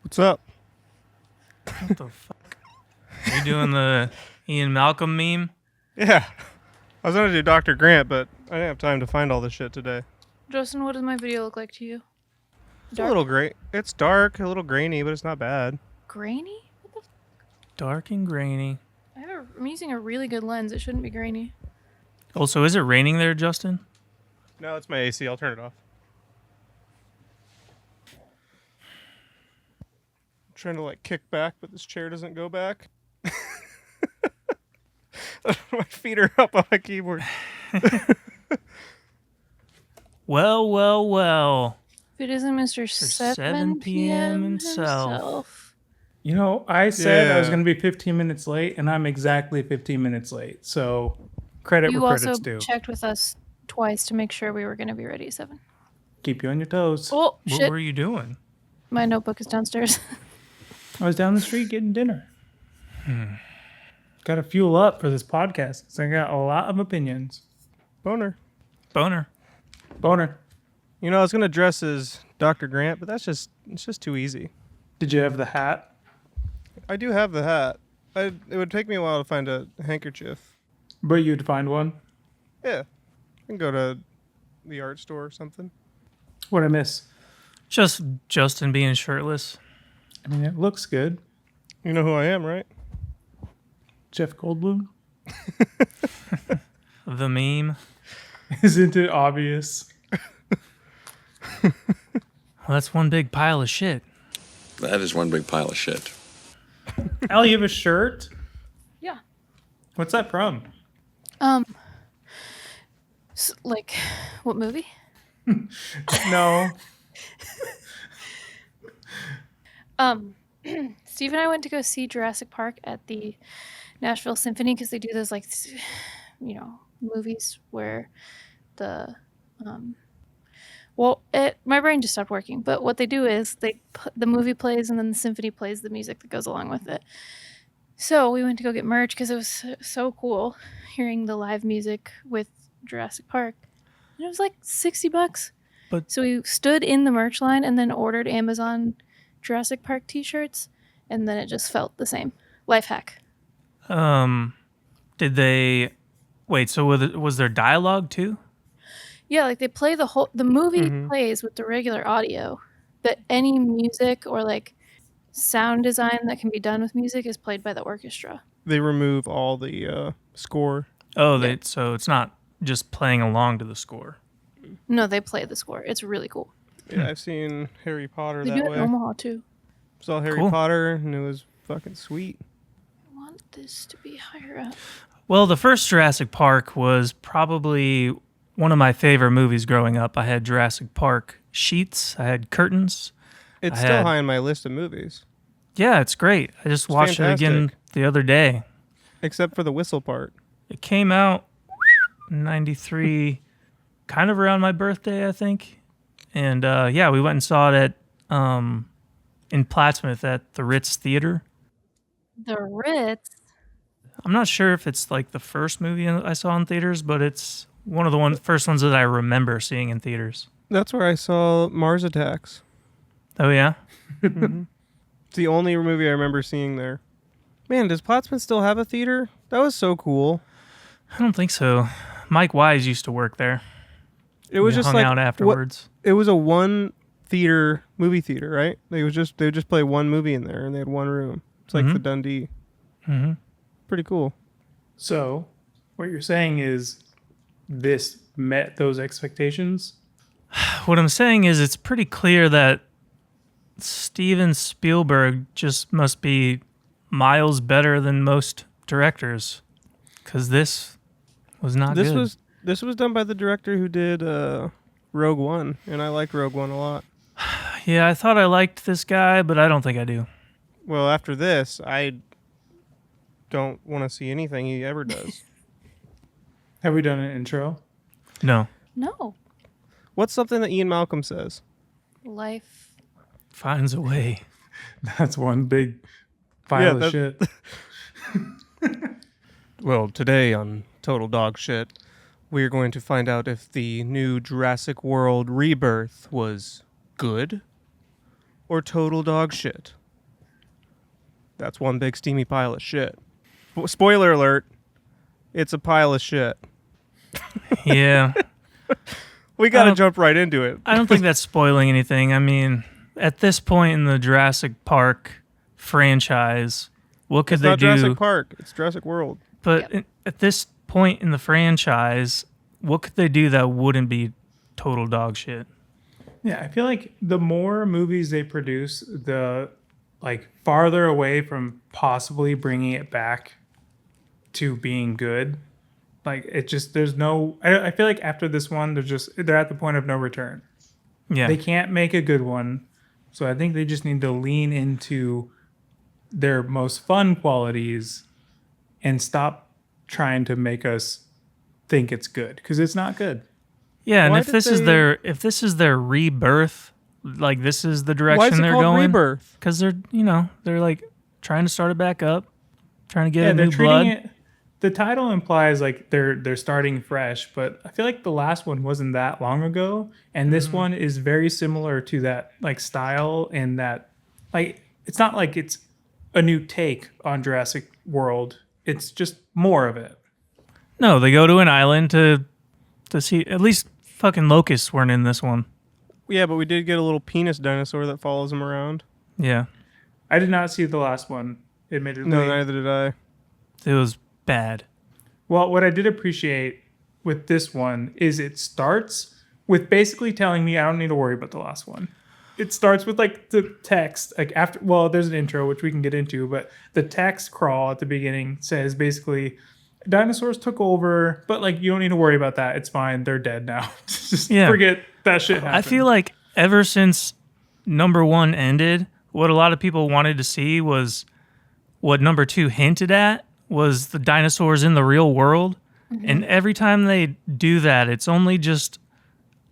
What's up? What the fuck? Are you doing the Ian Malcolm meme? Yeah. I was going to do Dr. Grant, but I didn't have time to find all this shit today. Justin, what does my video look like to you? It's a little gray. It's dark, a little grainy, but it's not bad. Grainy? What the Dark and grainy. I'm using a really good lens. It shouldn't be grainy. Also, is it raining there, Justin? No, it's my AC. I'll turn it off. I'm trying to kick back, but this chair doesn't go back. My feet are up on my keyboard. Well. If it isn't Mr. 7 p.m. himself. You know, I said I was going to be 15 minutes late, and I'm exactly 15 minutes late. So credit where credit's due. You also checked with us twice to make sure we were going to be ready at 7. Keep you on your toes. Oh, shit. What were you doing? My notebook is downstairs. I was down the street getting dinner. Got to fuel up for this podcast. So I got a lot of opinions. Boner. Boner. You know, I was going to dress as Dr. Grant, but it's just too easy. Did you have the hat? I do have the hat. It would take me a while to find a handkerchief. But you'd find one? Yeah. I can go to the art store or something. What'd I miss? Just Justin being shirtless. I mean, it looks good. You know who I am, right? Jeff Goldblum? The meme. Isn't it obvious? Well, that's one big pile of shit. That is one big pile of shit. Al, you have a shirt? Yeah. What's that from? What movie? No. Steve and I went to go see Jurassic Park at the Nashville Symphony because they do those movies where my brain just stopped working. But what they do is the movie plays and then the symphony plays the music that goes along with it. So we went to go get merch because it was so cool hearing the live music with Jurassic Park. And it was like $60. So we stood in the merch line and then ordered Amazon Jurassic Park t-shirts, and then it just felt the same. Life hack. Did they... Wait, so was there dialogue too? Yeah, they play the movie plays with the regular audio, but any music or sound design that can be done with music is played by the orchestra. They remove all the score. Oh, so it's not just playing along to the score. No, they play the score. It's really cool. Yeah, I've seen Harry Potter they that do it way. in Omaha too. Saw Harry Potter and it was fucking sweet. I want this to be higher up. Well, the first Jurassic Park was probably one of my favorite movies growing up. I had Jurassic Park sheets. I had curtains. It's still high on my list of movies. Yeah, it's great. I just watched it again the other day. Except for the whistle part. It came out in 93, kind of around my birthday, I think. And we went and saw it in Plattsmouth at the Ritz Theater. The Ritz? I'm not sure if it's the first movie I saw in theaters, but it's one of the first ones that I remember seeing in theaters. That's where I saw Mars Attacks. Oh, yeah? Mm-hmm. It's the only movie I remember seeing there. Man, does Plattsmouth still have a theater? That was so cool. I don't think so. Mike Wise used to work there. It was just hung out afterwards. It was a movie theater, right? They would just play one movie in there, and they had one room. It's like the Dundee. Mm-hmm. Pretty cool. So, what you're saying is this met those expectations? What I'm saying is it's pretty clear that Steven Spielberg just must be miles better than most directors, because this was not good. This was done by the director who did Rogue One, and I like Rogue One a lot. Yeah, I thought I liked this guy, but I don't think I do. Well, after this, I don't want to see anything he ever does. Have we done an intro? No. No. What's something that Ian Malcolm says? Life finds a way. That's one big pile of shit. Well, today on Total Dog Shit, we're going to find out if the new Jurassic World Rebirth was good or total dog shit. that's one big steamy pile of shit. Spoiler alert, it's a pile of shit. Yeah. We got to jump right into it. I don't think that's spoiling anything. I mean, at this point in the Jurassic Park franchise, what could It's they not do? Jurassic Park, it's Jurassic World. But at this point in the franchise, what could they do that wouldn't be total dog shit? Yeah, I feel like the more movies they produce, the like farther away from possibly bringing it back to being good. Like it just there's no. I feel like after this one, they're at the point of no return. Yeah. They can't make a good one, so I think they just need to lean into their most fun qualities and stop trying to make us think it's good because it's not good. Yeah, and Why if did this is they- their rebirth, like this is the Why direction is it they're called going. Rebirth? Because they're like trying to start it back up, trying to get Yeah, a they're new treating blood. it. The title implies like they're starting fresh, but I feel like the last one wasn't that long ago, and this one is very similar to that like style and that like it's not like it's a new take on Jurassic World. It's just more of it. No, they go to an island to see. At least fucking locusts weren't in this one. Yeah, but we did get a little penis dinosaur that follows him around. Yeah, I did not see the last one, admittedly. No, neither did I. it was bad. Well, what I did appreciate with this one is it starts with basically telling me I don't need to worry about the last one. It starts with like the text, like after, well, there's an intro, which we can get into, but the text crawl at the beginning says basically dinosaurs took over, but like you don't need to worry about that. It's fine. They're dead now. Just Yeah. forget that shit happened. I feel like ever since number 1 ended, what a lot of people wanted to see was what number 2 hinted at was the dinosaurs in the real world. And every time they do that, it's only just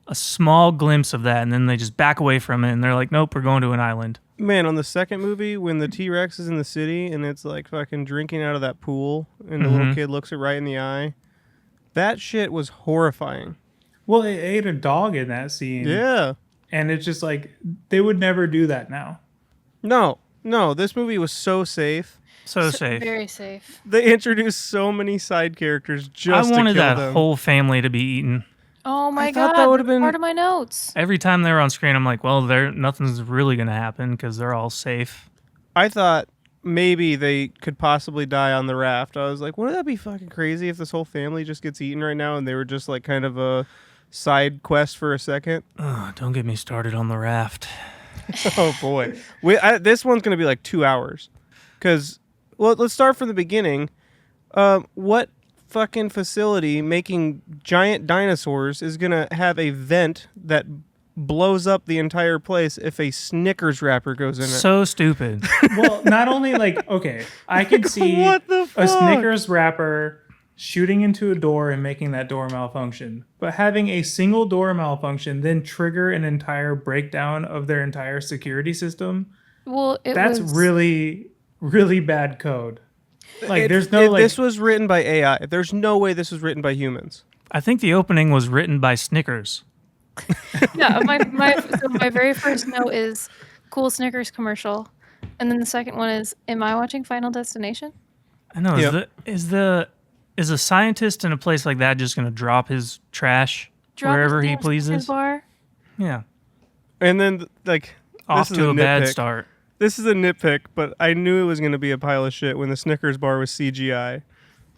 a small glimpse of that, and then they just back away from it, and they're like, nope, we're going to an island. Man, on the second movie, when the T-Rex is in the city and it's like fucking drinking out of that pool and the little kid looks it right in the eye, that shit was horrifying. well, it ate a dog in that scene. Yeah. And it's just like, they would never do that now. No, this movie was so safe. So safe. Very safe. They introduced so many side characters just I wanted to kill that them. whole family to be eaten. Oh my thought god, that would've been- part of my notes. Every time they were on screen, I'm like, well, nothing's really going to happen because they're all safe. I thought maybe they could possibly die on the raft. I was like, wouldn't that be fucking crazy if this whole family just gets eaten right now and they were just like kind of a side quest for a second? Oh, don't get me started on the raft. Oh boy, this one's gonna be like 2 hours. Cause, well, let's start from the beginning. What fucking facility making giant dinosaurs is gonna have a vent that blows up the entire place if a Snickers wrapper goes in it? So stupid. Well, not only like, okay, I could see What the a fuck? Snickers wrapper shooting into a door and making that door malfunction. But having a single door malfunction then trigger an entire breakdown of their entire security system, Well, that's was really, really bad code. Like, there's no, If like, this was written by AI, there's no way this was written by humans. I think the opening was written by Snickers. yeah. So my very first note is cool Snickers commercial, and then the second one is, am I watching Final Destination? I know. Yep. Is a scientist in a place like that just going to drop his trash Drop wherever his he damn Snickers pleases? Bar. Yeah. And then, like, Off this is to a bad nitpick. start. This is a nitpick, but I knew it was going to be a pile of shit when the Snickers bar was CGI.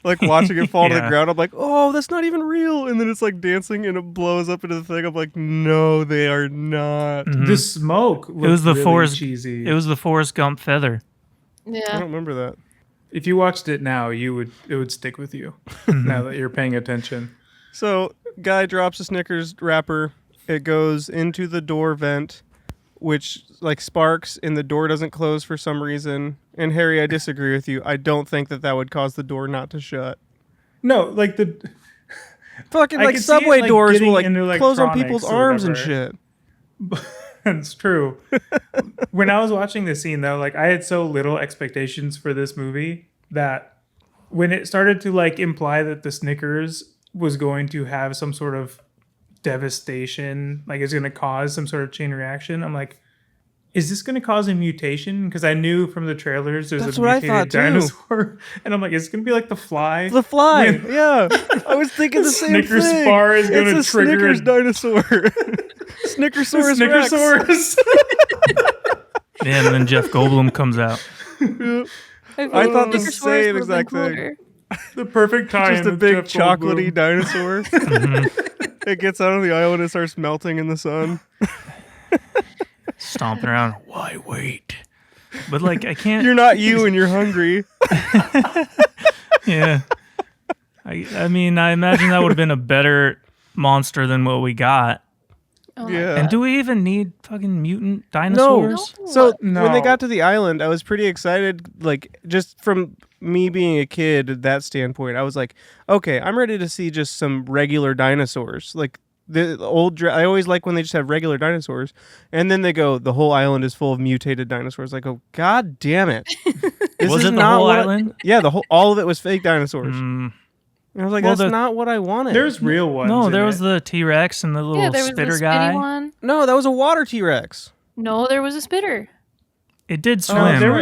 Like, watching it fall to the Yeah. ground, I'm like, oh, that's not even real. And then it's like dancing and it blows up into the thing. I'm like, no, they are not. the smoke looked It was the really Forrest. cheesy. It was the Forrest Gump feather. I Yeah. don't remember that. If you watched it now, it would stick with you now that you're paying attention. So, guy drops a Snickers wrapper. It goes into the door vent, which like sparks, and the door doesn't close for some reason. And Harry, I disagree with you. I don't think that would cause the door not to shut. No, like the Fucking I like could see it, subway like, doors getting will like into close on electronics people's or arms and whatever. shit. It's true. When I was watching the scene though, like I had so little expectations for this movie that when it started to like imply that the Snickers was going to have some sort of devastation, like it's going to cause some sort of chain reaction, I'm like, is this going to cause a mutation? Because I knew from the trailers there's That's a what I mutated thought, too. dinosaur. And I'm like, is it going to be like the fly? The fly. When- Yeah. I was thinking the same Snickers thing. bar is gonna it's a trigger Snickers a- dinosaur. Snickersaurus Rex. Snickersaurus. Yeah, and then Jeff Goldblum comes out. I thought the Snickersaurus same would've been exact thing. cooler. The perfect time. Just a with big Jeff chocolatey Goldblum. dinosaur. Mm-hmm. It gets out on the island and starts melting in the sun. Stomping around. Why wait? But like, I can't. You're not you and you're hungry. Yeah. I mean, I imagine that would have been a better monster than what we got. Oh my Yeah. God. And do we even need fucking mutant dinosaurs? No. So when No. they got to the island, I was pretty excited. Like, just from me being a kid, at that standpoint, I was like, okay, I'm ready to see just some regular dinosaurs. Like the old, I always like when they just have regular dinosaurs, and then they go, the whole island is full of mutated dinosaurs. Like, oh god damn it! This Was is it the not whole what island? yeah, all of it was fake dinosaurs. Mm, And I was like, Well, that's the- not what I wanted. There's real ones. no, in there was it. the T-Rex and the little Yeah, there was spitter the guy. spitty one. no, that was a water T-Rex. No, there was a spitter. It did swim. No, there right.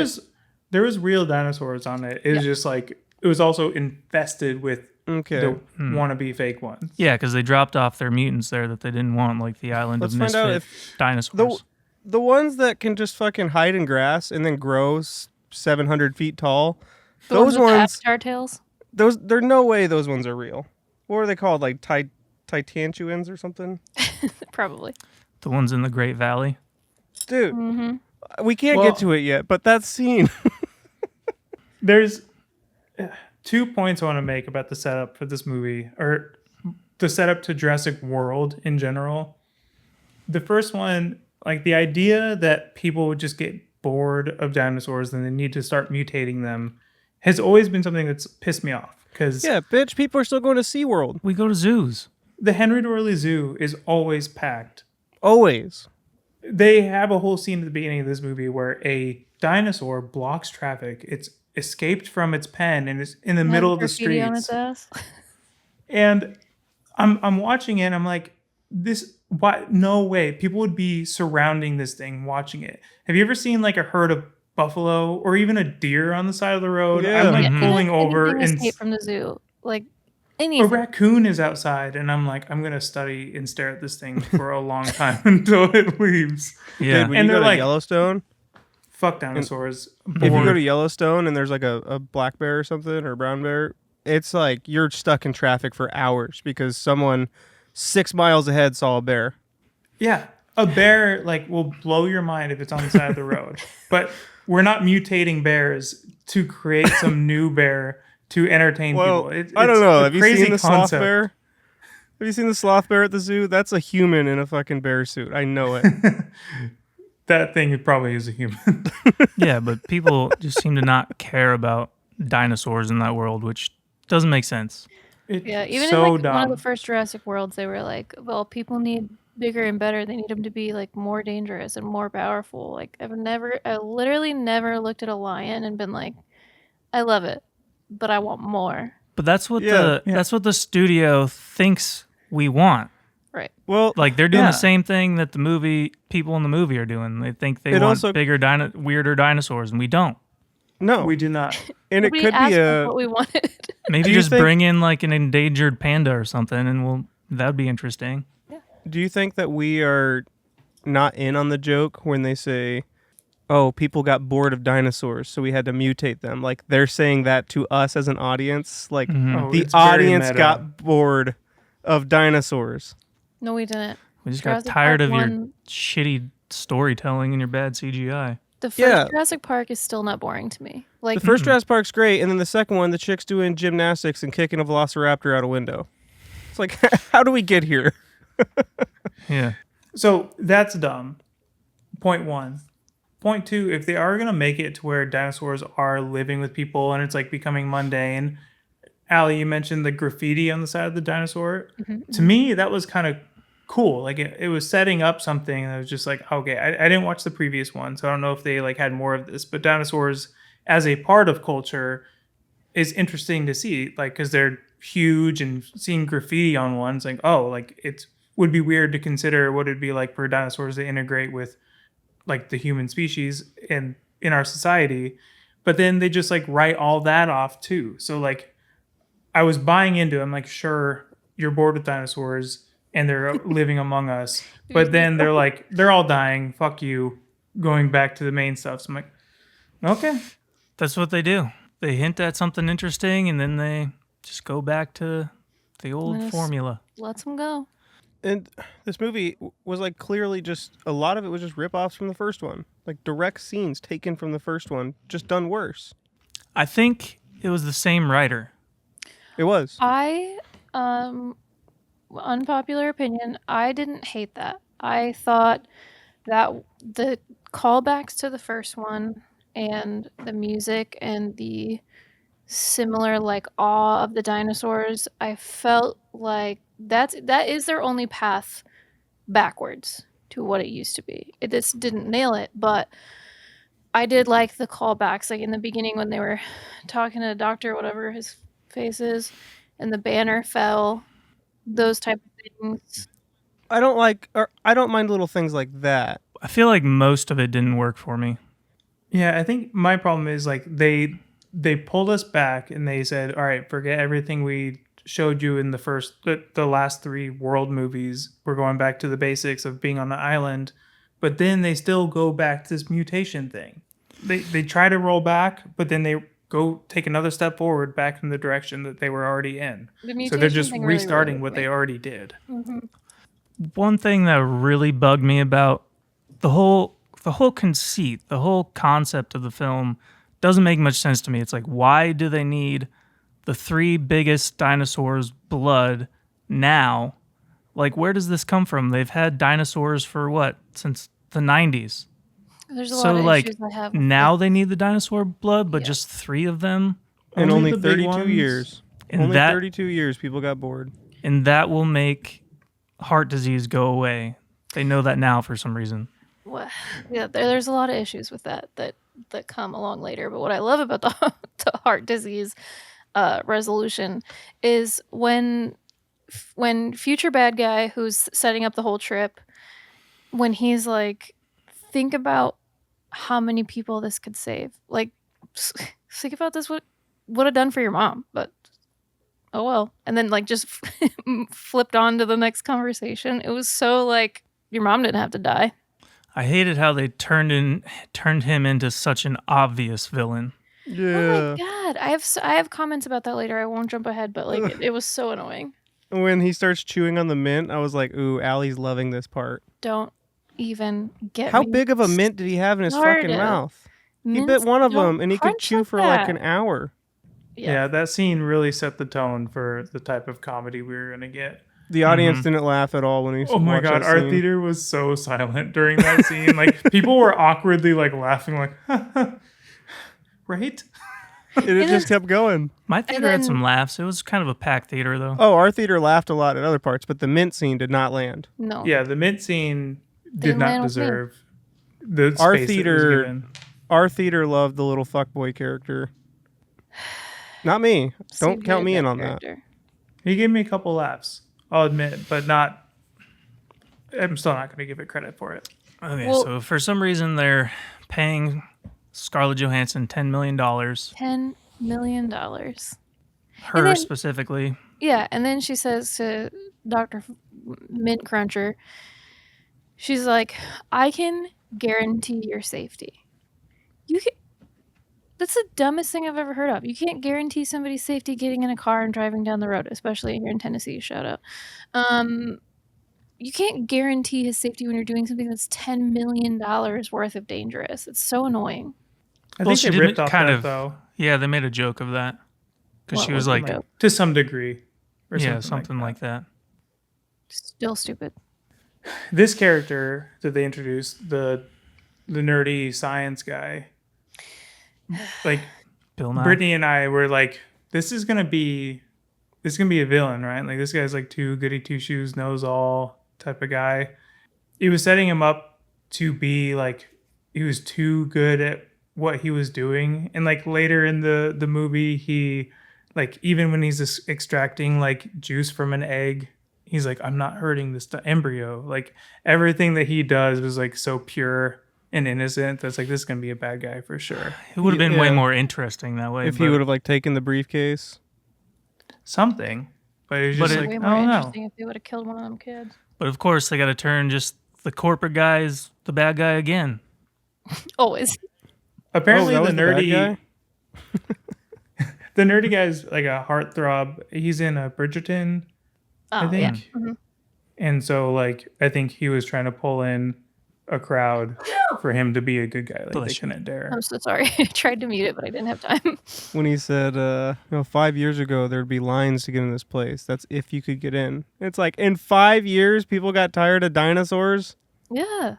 was real dinosaurs on it. It was just like it was also infested with Okay, the wannabe fake ones. Yeah, because they dropped off their mutants there that they didn't want, like the island Let's of find out misfit if dinosaurs. the ones that can just fucking hide in grass and then grow 700 feet tall. The Those with the ones, Avatar tails. there's no way those ones are real. What are they called? Like Titantuans or something? Probably. The ones in the Great Valley. Dude, Mm-hmm. we can't Well- get to it yet, but that scene. There's 2 points I want to make about the setup for this movie, or the setup to Jurassic World in general. The first one, like the idea that people would just get bored of dinosaurs and they need to start mutating them, has always been something that's pissed me off. Because Yeah, bitch, people are still going to SeaWorld. We go to zoos. the Henry Dorley Zoo is always packed. Always. They have a whole scene at the beginning of this movie where a dinosaur blocks traffic. It's escaped from its pen and is in the middle of the Graffiti on its streets. ass. And I'm watching it and I'm like, this, why? No way. People would be surrounding this thing, watching it. Have you ever seen like a herd of buffalo or even a deer on the side of the road? Yeah. I'm like Mhm. pulling over Anything and escape from the zoo. Like a anything. raccoon is outside and I'm like, I'm going to study and stare at this thing for a long time until it leaves. Yeah. Dude, when And you go they're to like- Yellowstone, Fuck dinosaurs. if you go Bored. to Yellowstone and there's like a black bear or something or a brown bear, it's like you're stuck in traffic for hours because someone 6 miles ahead saw a bear. Yeah, a bear like will blow your mind if it's on the side of the road. But we're not mutating bears to create some new bear to entertain Well, people. I don't it's know. a Have you crazy seen the sloth concept. bear? Have you seen the sloth bear at the zoo? That's a human in a fucking bear suit. I know it. That thing probably is a human. Yeah, but people just seem to not care about dinosaurs in that world, which doesn't make sense. It's Yeah, even so in like dumb. one of the first Jurassic Worlds, they were like, "Well, people need bigger and better. They need them to be like more dangerous and more powerful." Like I literally never looked at a lion and been like, "I love it, but I want more." But that's what Yeah. that's what the studio thinks we want. Right. Well, Like they're doing Yeah. the same thing that the movie people in the movie are doing. They think they It want also- bigger, weirder dinosaurs, and we don't. no. We do not. And it Nobody could asked be us a. what we wanted. Maybe Do you just think- bring in like an endangered panda or something, and that'd be interesting. Do you think that we are not in on the joke when they say, "Oh, people got bored of dinosaurs, so we had to mutate them"? Like they're saying that to us as an audience. Like Oh, the it's very audience meta. got bored of dinosaurs. No, we didn't. We just Jurassic got tired Park of your 1 shitty storytelling and your bad CGI. The first Yeah. Jurassic Park is still not boring to me. Like The first Jurassic Park's great, and then the second one, the chick's doing gymnastics and kicking a velociraptor out a window. It's like, how do we get here? Yeah. So that's dumb. Point one. Point two, if they are going to make it to where dinosaurs are living with people and it's like becoming mundane, Allie, you mentioned the graffiti on the side of the dinosaur. To me, that was kind of cool. Like it was setting up something that was just like, okay, I didn't watch the previous one, so I don't know if they like had more of this, but dinosaurs as a part of culture is interesting to see, like, because they're huge and seeing graffiti on one, it's like, oh, like it would be weird to consider what it'd be like for dinosaurs to integrate with like the human species and in our society, but then they just like write all that off too. So like I was buying into it. I'm like, sure, you're bored with dinosaurs and they're living among us, but then they're like, they're all dying, fuck you, going back to the main stuff. So I'm like, okay. That's what they do. They hint at something interesting and then they just go back to the old Yes. formula. Lets them go. And this movie was like clearly just a lot of it was just rip-offs from the first one, like direct scenes taken from the first one, just done worse. I think it was the same writer. It was. I unpopular opinion, I didn't hate that. I thought that the callbacks to the first one and the music and the similar like awe of the dinosaurs, I felt like that is their only path backwards to what it used to be. It just didn't nail it, but I did like the callbacks, like in the beginning when they were talking to the doctor, whatever his face is, and the banner fell, those type of things. I don't mind little things like that. I feel like most of it didn't work for me. Yeah, I think my problem is like they pulled us back and they said, all right, forget everything we showed you in the last 3 world movies. We're going back to the basics of being on the island. But then they still go back to this mutation thing. They try to roll back, but then they go take another step forward back in the direction that they were already in. The So mutation they're just thing really restarting worried what me. they already did. One thing that really bugged me about the whole conceit, the whole concept of the film doesn't make much sense to me. It's like, why do they need the 3 biggest dinosaurs' blood now? Like, where does this come from? They've had dinosaurs for what? Since the 90s. There's a So, lot of like, issues I have with now it. they need the dinosaur blood, but Yeah. just 3 of them? In Only only the big 32 ones. years. And Only that 32 years, people got bored. and that will make heart disease go away. They know that now for some reason. Well, yeah, there's a lot of issues with that come along later. But what I love about the heart disease resolution is when future bad guy who's setting up the whole trip, when he's like, think about how many people this could save. Like, think about this what would have done for your mom, but oh well. And then like just flipped on to the next conversation. It was so like your mom didn't have to die. I hated how they turned him into such an obvious villain. Yeah. Oh my god! I have comments about that later. I won't jump ahead, but like it was so annoying. When he starts chewing on the mint, I was like, ooh, Allie's loving this part. Don't even get How me big of a mint did he have in his fucking started. mouth? He Mints bit one of don't them and he could crunch chew like for like that. an hour. Yeah, that scene really set the tone for the type of comedy we were going to get. The audience didn't laugh at all when he Oh my watched god, that our scene. theater was so silent during that scene. Like people were awkwardly like laughing like right? It just kept going. My theater had then- some laughs. It was kind of a packed theater, though. Oh, our theater laughed a lot at other parts, but the mint scene did not land. No. Yeah, the mint scene did Didn't not land with me. deserve the Our space it was theater- given. Our theater loved the little fuckboy character. Not me. Don't Steve count me hated in on that. character. He gave me a couple laughs, I'll admit, but not. I'm still not going to give it credit for it. Okay, Well- so for some reason they're paying Scarlett Johansson $10 million. $10 million. Her And then- specifically. Yeah, and then she says to Dr. Mint Cruncher, she's like, I can guarantee your safety. You can. That's the dumbest thing I've ever heard of. You can't guarantee somebody's safety getting in a car and driving down the road, especially here in Tennessee. Shout out. You can't guarantee his safety when you're doing something that's $10 million worth of dangerous. It's so annoying. I Well, think she they did ripped off kind that of- though, Yeah, they made a joke of that. Because What she was was the like, joke? to some degree. Or yeah, something something like that. Still stupid. This character that they introduced, the nerdy science guy, like Bill Nye. Brittany and I were like, this is gonna be a villain, right? Like this guy's like too goody two shoes, knows all type of guy. He was setting him up to be like he was too good at what he was doing, and like later in the movie, he like even when he's extracting like juice from an egg, he's like, I'm not hurting this embryo. Like everything that he does was like so pure and innocent. That's like, this is gonna be a bad guy for sure. It would have been way Yeah. more interesting that way. If he but- would have like taken the briefcase. Something, but it was But just it- like, Way I more don't know. interesting if they would have killed one of them kids. But of course, they got to turn just the corporate guys the bad guy again. Always. Apparently, that the was the bad nerdy, guy? the nerdy guy's like a heartthrob. He's in a Bridgerton, Oh, I yeah. think. And so, like, I think he was trying to pull in a crowd for him to be a good guy. Like, Bless they you. couldn't dare. I'm so sorry. I tried to mute it, but I didn't have time. When he said, 5 years ago there'd be lines to get in this place. That's if you could get in. It's like in 5 years people got tired of dinosaurs. Yeah.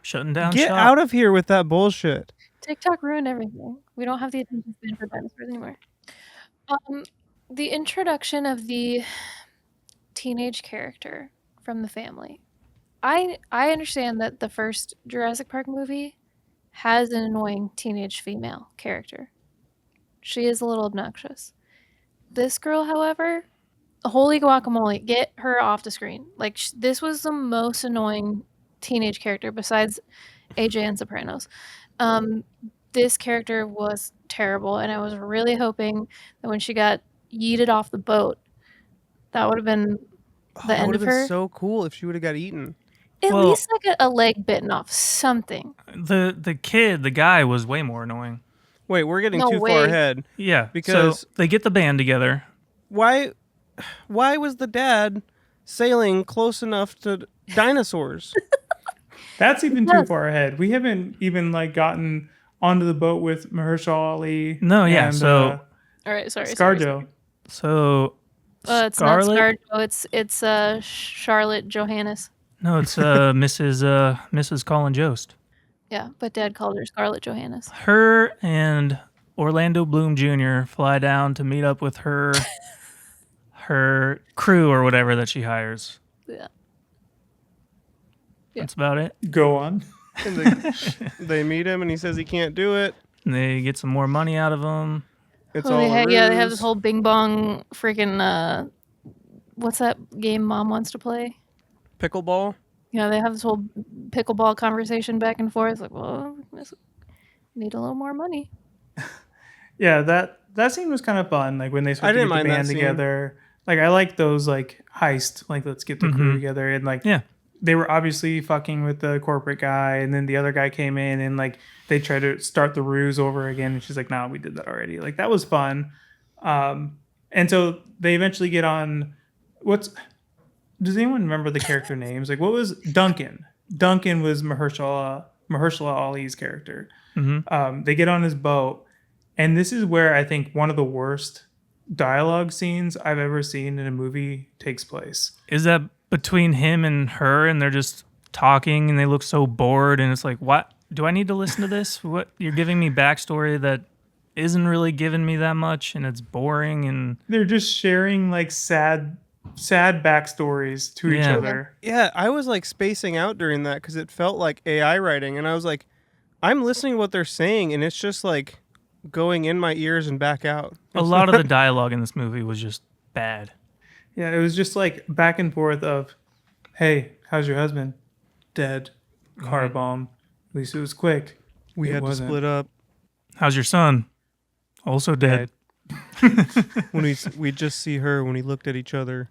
Shutting down Get shop. out of here with that bullshit. TikTok ruined everything. We don't have the attention span for dinosaurs anymore. The introduction of the teenage character from the family. I understand that the first Jurassic Park movie has an annoying teenage female character. She is a little obnoxious. This girl, however, holy guacamole, get her off the screen. Like, this was the most annoying teenage character besides AJ and Sopranos. This character was terrible, and I was really hoping that when she got yeeted off the boat, that would have been the That end would of have been her. so cool if she would have got eaten. At Well- least like a leg bitten off, something. The guy was way more annoying. Wait, we're getting No too way. far ahead. Yeah, Because- so they get the band together. Why was the dad sailing close enough to dinosaurs? That's even too Yes. far ahead. We haven't even like gotten onto the boat with Mahershala Ali. No, yeah, and, so- All right, sorry. ScarJo. So It's Scarlett? not ScarJo. It's Charlotte Johannes. No, it's Mrs. Colin Jost. Yeah, but Dad called her Scarlett Johannes. Her and Orlando Bloom Jr. fly down to meet up with her crew or whatever that she hires. Yeah. That's about it. Go on. And they meet him and he says he can't do it. And they get some more money out of him. It's Oh, all they a they have ruse. this whole Bing Bong freaking what's that game Mom wants to play? pickleball. They have this whole pickleball conversation back and forth. Like, well, need a little more money. Yeah, that scene was kind of fun. Like when they I started to didn't get the mind that band scene. together. Like I like those like heist. Like let's get the crew together and like Yeah. they were obviously fucking with the corporate guy, and then the other guy came in and like they tried to start the ruse over again, and she's like, "Nah, we did that already." Like that was fun. And so they eventually get on. Does anyone remember the character names? Like what was Duncan? Duncan was Mahershala Ali's character. They get on his boat, and this is where I think one of the worst dialogue scenes I've ever seen in a movie takes place. Is that between him and her and they're just talking and they look so bored and it's like, what? Do I need to listen to this? What? You're giving me backstory that isn't really giving me that much and it's boring and They're just sharing like sad backstories to each Yeah. other. Yeah, I was like spacing out during that because it felt like AI writing, and I was like, I'm listening to what they're saying, and it's just like going in my ears and back out. a lot of the dialogue in this movie was just bad. Yeah, it was just like back and forth of, "Hey, how's your husband? Dead. Car bomb. At least it was quick. We It had wasn't. to split up How's your son? Also dead. when we just see her when we looked at each other.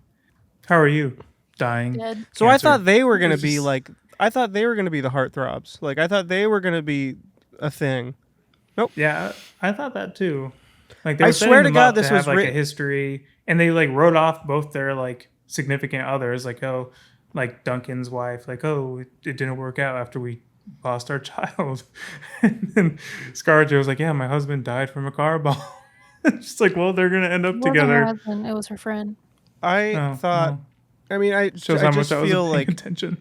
How are you? Dying. Dead. So I Cancer. thought they were gonna It's be just- like, I thought they were gonna be the heartthrobs. Like I thought they were gonna be a thing. Yeah, I thought that too. Like they I were swear setting to them God, up this to have was like a writ- history, and they like wrote off both their like significant others, like like Duncan's wife, like it didn't work out after we lost our child, and then ScarJo was like, yeah, my husband died from a car bomb. It's just like, well, they're gonna end up It wasn't her together. husband, it was her friend. I Oh, thought. well, I mean, I shows how much just I was feel paying like attention.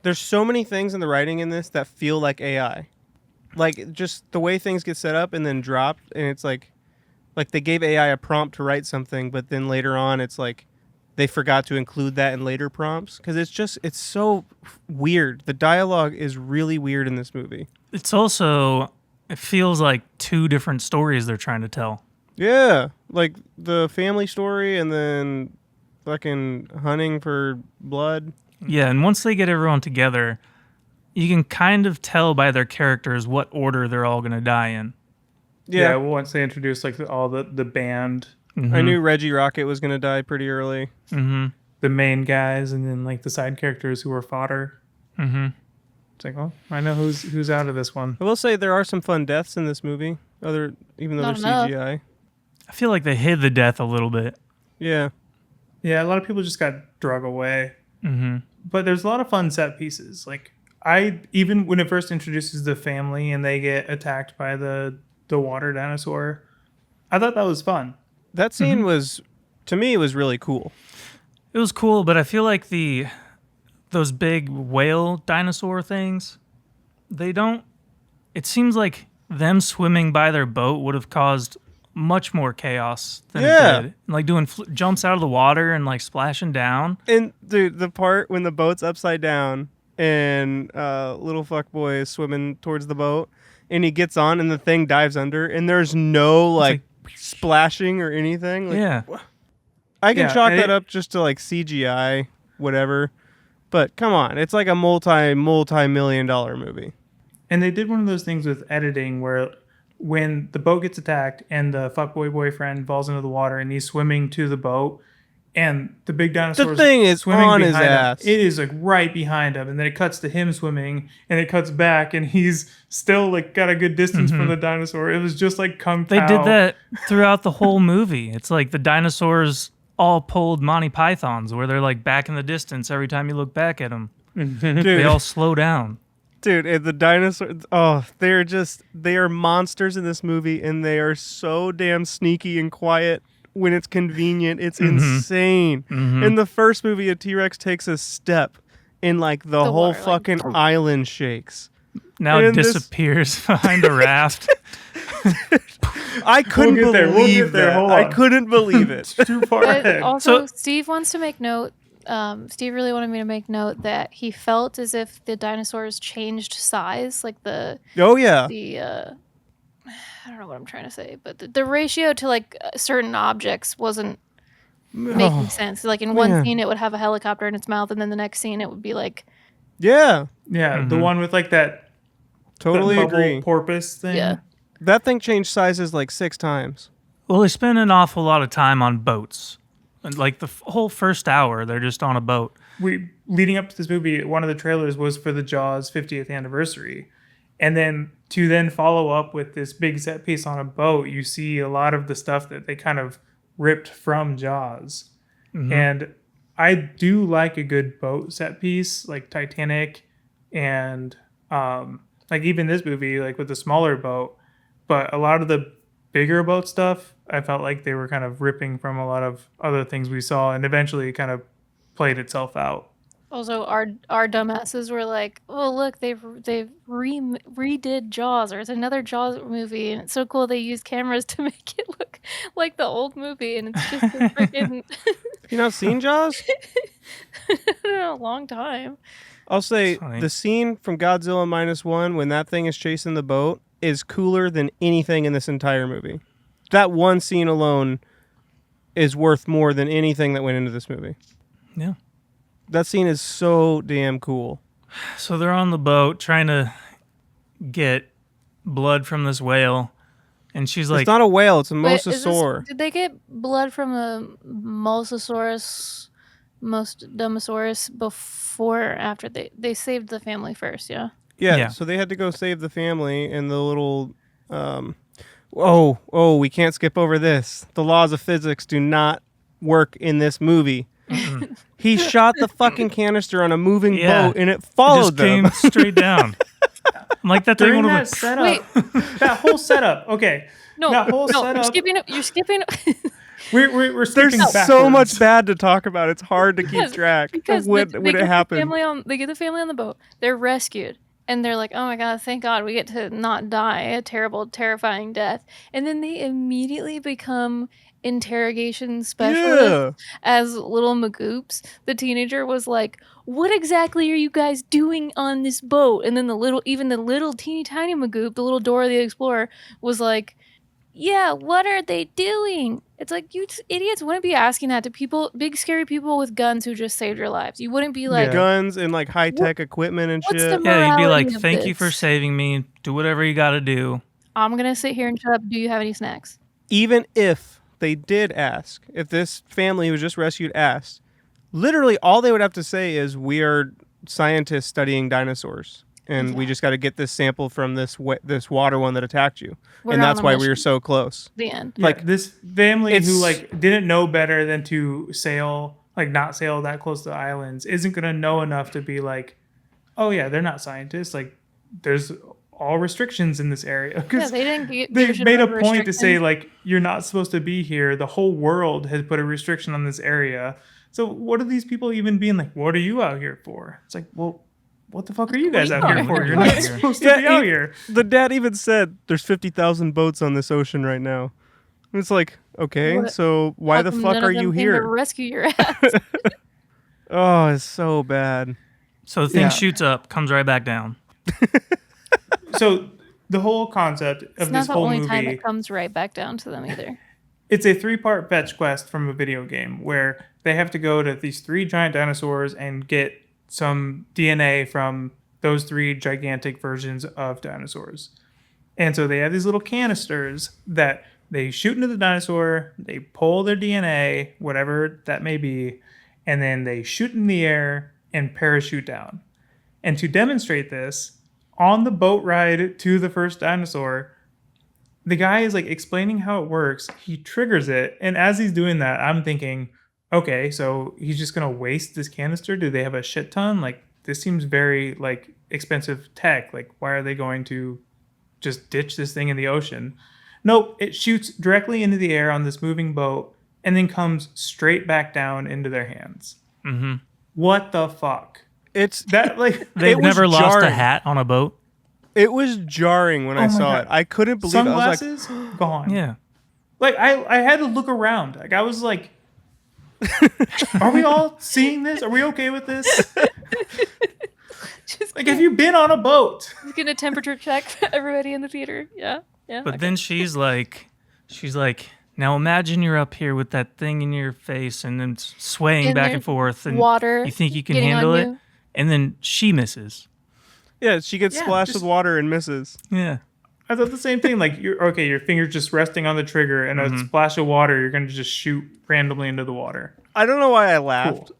there's so many things in the writing in this that feel like AI. Like just the way things get set up and then dropped, and it's like they gave AI a prompt to write something, but then later on it's like they forgot to include that in later prompts because it's so weird. The dialogue is really weird in this movie. It's also, it feels like two different stories they're trying to tell. Yeah, like the family story and then fucking hunting for blood. Yeah, and once they get everyone together, you can kind of tell by their characters what order they're all going to die in. Yeah, well, once they introduced like all the band, I knew Reggie Rocket was going to die pretty early. Mm-hmm. the main guys, and then like the side characters who were fodder. Mm-hmm. It's like, oh, I know who's out of this one. I will say there are some fun deaths in this movie, even though Not they're enough. CGI. I feel like they hid the death a little bit. Yeah. Yeah, a lot of people just got drug away. Mm-hmm. But there's a lot of fun set pieces. Like even when it first introduces the family and they get attacked by the water dinosaur, I thought that was fun. That scene was, to me, it was really cool. It was cool, but I feel like those big whale dinosaur things, it seems like them swimming by their boat would have caused much more chaos than it did. Like doing jumps out of the water and like splashing down. And the part when the boat's upside down and little fuckboy is swimming towards the boat and he gets on and the thing dives under and there's no like splashing or anything. Like, Yeah. I can Yeah, chalk and that up just to like CGI, whatever. But come on, it's like a multi-million-dollar movie. And they did one of those things with editing where when the boat gets attacked and the fuckboy boyfriend falls into the water and he's swimming to the boat and the big dinosaur thing is swimming on his behind him, ass. it is like right behind him, and then it cuts to him swimming and it cuts back and he's still like got a good distance from the dinosaur. It was just like kung They pao. did that throughout the whole movie. It's like the dinosaurs all pulled Monty Pythons where they're like back in the distance every time you look back at them. They Dude, all slow down. dude, the dinosaurs, they are monsters in this movie and they are so damn sneaky and quiet when it's convenient. It's insane. In the first movie, a T-Rex takes a step and like the whole water, like, fucking island shakes. Now And it in this- disappears behind a raft. I couldn't get there. We'll believe get there. that. Hold I on. couldn't believe it. too far But ahead. also, So- Steve wants to make note. Steve really wanted me to make note that he felt as if the dinosaurs changed size, like Oh yeah. I don't know what I'm trying to say, but the ratio to like certain objects wasn't making sense. Like in one man. scene, it would have a helicopter in its mouth, and then the next scene, it would be like, Yeah. Yeah, the one with like that Totally bubble agree. porpoise thing. yeah. That thing changed sizes like 6 times. Well, they spend an awful lot of time on boats. And like the whole first hour, they're just on a boat. We leading up to this movie, one of the trailers was for the Jaws 50th anniversary, and then to follow up with this big set piece on a boat, you see a lot of the stuff that they kind of ripped from Jaws, and I do like a good boat set piece like Titanic, and like even this movie, like with the smaller boat, but a lot of the bigger boat stuff, I felt like they were kind of ripping from a lot of other things we saw, and eventually it kind of played itself out. Also, our dumbasses were like, "Oh, look, they've redid Jaws, or it's another Jaws movie, and it's so cool they used cameras to make it look like the old movie, and it's just a freaking You not seen Jaws? a long time." I'll say Funny. the scene from Godzilla -1 when that thing is chasing the boat is cooler than anything in this entire movie. That one scene alone is worth more than anything that went into this movie. Yeah. That scene is so damn cool. So they're on the boat trying to get blood from this whale. And she's like, It's not a whale, it's a Wait, is this- mosasaur. did they get blood from a Mosasaurus, Domosaurus before or after they saved the family first? Yeah. Yeah, so they had to go save the family and the little we can't skip over this. The laws of physics do not work in this movie. He shot the fucking canister on a moving Yeah. boat and it it followed just them. came straight down. I'm like, that thing During would that have setup, Wait. that whole setup. Okay, No, that whole no, setup. you're skipping. We're skipping There's backwards. so much bad to talk about. It's hard to keep Because- track because of when they it get the happened. they get the family on the boat. They're rescued. And they're like, oh my God, thank God we get to not die a terrible, terrifying death. And then they immediately become interrogation specialists as little Magoops. The teenager was like, what exactly are you guys doing on this boat? And then the little teeny tiny Magoop, the little Dora the Explorer, was like, Yeah, what are they doing? It's like, you idiots wouldn't be asking that to people, big scary people with guns who just saved your lives. You wouldn't be like, Yeah. Guns and like high tech equipment and what's shit. the Yeah, you'd be like, morality of thank you for this? saving me. Do whatever you got to do. I'm gonna sit here and shut up. Do you have any snacks? Even if they did ask, if this family who was just rescued asked, literally all they would have to say is, we are scientists studying dinosaurs, and we just got to get this sample from this water one that attacked you. We're And on that's a why we mission. were so close. The end. Yeah, Like, this family who it's- like didn't know better than to sail, like not sail that close to the islands, isn't gonna know enough to be like, oh yeah, they're not scientists. Like, there's all restrictions in this area. Yeah, 'Cause they didn't get. they there should made a have point to say restrictions. like, you're not supposed to be here. The whole world has put a restriction on this area. So what are these people even being like? What are you out here for? It's like, well, what the fuck are you guys out here for? You're not supposed to be out here. The dad even said there's 50,000 boats on this ocean right now. And it's like, okay, What- so why How the come fuck none are of them you came to here? rescue your ass. Oh, it's so bad. So the thing Yeah. shoots up, comes right back down. So the whole concept It's of not this the whole only time movie, it comes right back down to them either. it's a 3-part fetch quest from a video game where they have to go to these 3 giant dinosaurs and get some DNA from those 3 gigantic versions of dinosaurs. And so they have these little canisters that they shoot into the dinosaur, they pull their DNA, whatever that may be, and then they shoot in the air and parachute down. And to demonstrate this, on the boat ride to the first dinosaur, the guy is like explaining how it works. He triggers it, and as he's doing that, I'm thinking, okay, so he's just gonna waste this canister? Do they have a shit ton? Like, this seems very like expensive tech. Like, why are they going to just ditch this thing in the ocean? Nope, it shoots directly into the air on this moving boat and then comes straight back down into their hands. Mm-hmm. What the fuck? It's That like They've was never lost a jarring. hat on a boat. It was jarring when Oh I my saw God. it. I couldn't believe it. I was sunglasses gone. Yeah. Like I had to look around. Like I was like, are we all seeing this? Are we okay with this? Just Like, have you been on a boat? gonna temperature check everybody in the theater. Yeah, yeah. But okay. then she's like, now imagine you're up here with that thing in your face and then swaying And back there's and forth, and water you think you can getting on handle it, you. and then she misses. yeah, she gets Yeah, splashed just- with water and misses. Yeah. I thought the same thing. Like, your finger's just resting on the trigger, and a splash of water, you're gonna just shoot randomly into the water. I don't know why I laughed. Cool.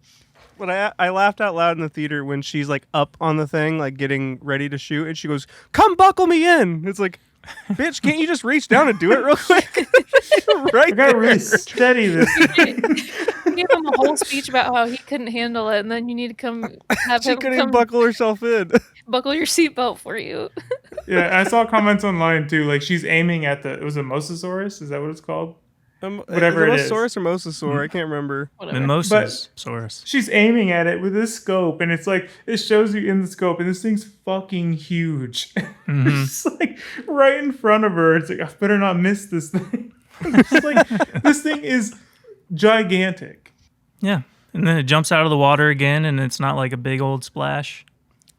But I laughed out loud in the theater when she's like up on the thing, like getting ready to shoot, and she goes, "Come buckle me in." It's like, bitch, can't you just reach down and do it real quick? Right I gotta there. really steady this. You gave him a whole speech about how he couldn't handle it, and then you need to come have She him couldn't come even buckle herself in. buckle your seatbelt for you. Yeah, I saw comments online too. Like, she's aiming at the, it was a Mosasaurus. Is that what it's called? Whatever it is. Mosasaurus or Mosasaur, I can't remember. Whatever. Mimosas. Saurus. She's aiming at it with this scope, and it's like, it shows you in the scope, and this thing's fucking huge. It's like right in front of her. It's like, I better not miss this thing. It's like, this thing is gigantic. Yeah. And then it jumps out of the water again, and it's not like a big old splash.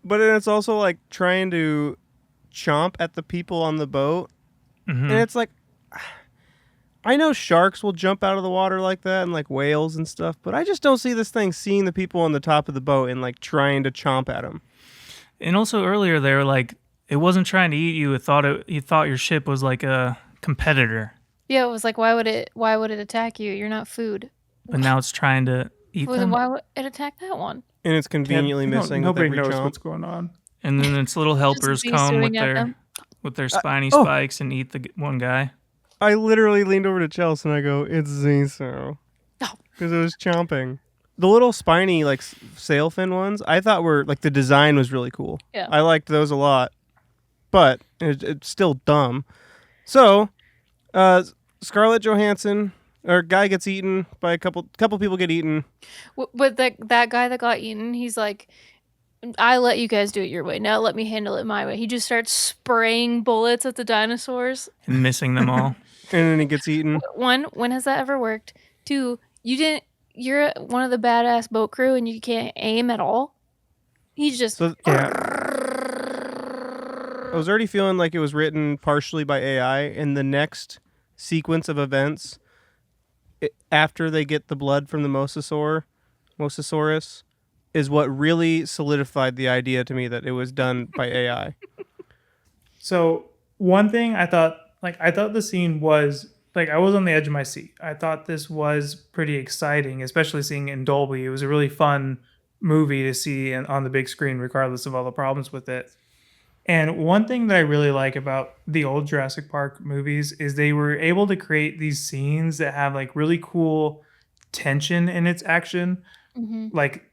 But then it's also like trying to chomp at the people on the boat. And it's like, I know sharks will jump out of the water like that and like whales and stuff, but I just don't see this thing seeing the people on the top of the boat and like trying to chomp at them. And also earlier they were like, it wasn't trying to eat you. It thought your ship was like a competitor, Yeah, it was like, why would it attack you? You're not food. but now it's trying to eat Well, then them. why would it attack that one? And it's conveniently Yeah, missing with nobody every knows chomp. what's going on. And then its little helpers be come suing at them. with their spiny oh. spikes and eat the one guy. I literally leaned over to Chelsea and I go, "It's Ziso," Oh. because it was chomping. The little spiny like sail fin ones, I thought were like the design was really cool. Yeah. I liked those a lot, but it's still dumb. So, Scarlett Johansson, or guy gets eaten by a couple people get eaten. But that guy that got eaten, he's like, I let you guys do it your way. Now let me handle it my way. He just starts spraying bullets at the dinosaurs. And missing them all. And then he gets eaten. One, when has that ever worked? Two, you're one of the badass boat crew and you can't aim at all. He's just So Yeah. I was already feeling like it was written partially by AI, and the next sequence of events after they get the blood from the Mosasaurus is what really solidified the idea to me that it was done by AI. So one thing I thought the scene was like, I was on the edge of my seat. I thought this was pretty exciting, especially seeing it in Dolby. It was a really fun movie to see on the big screen, regardless of all the problems with it. And one thing that I really like about the old Jurassic Park movies is they were able to create these scenes that have like really cool tension in its action. Like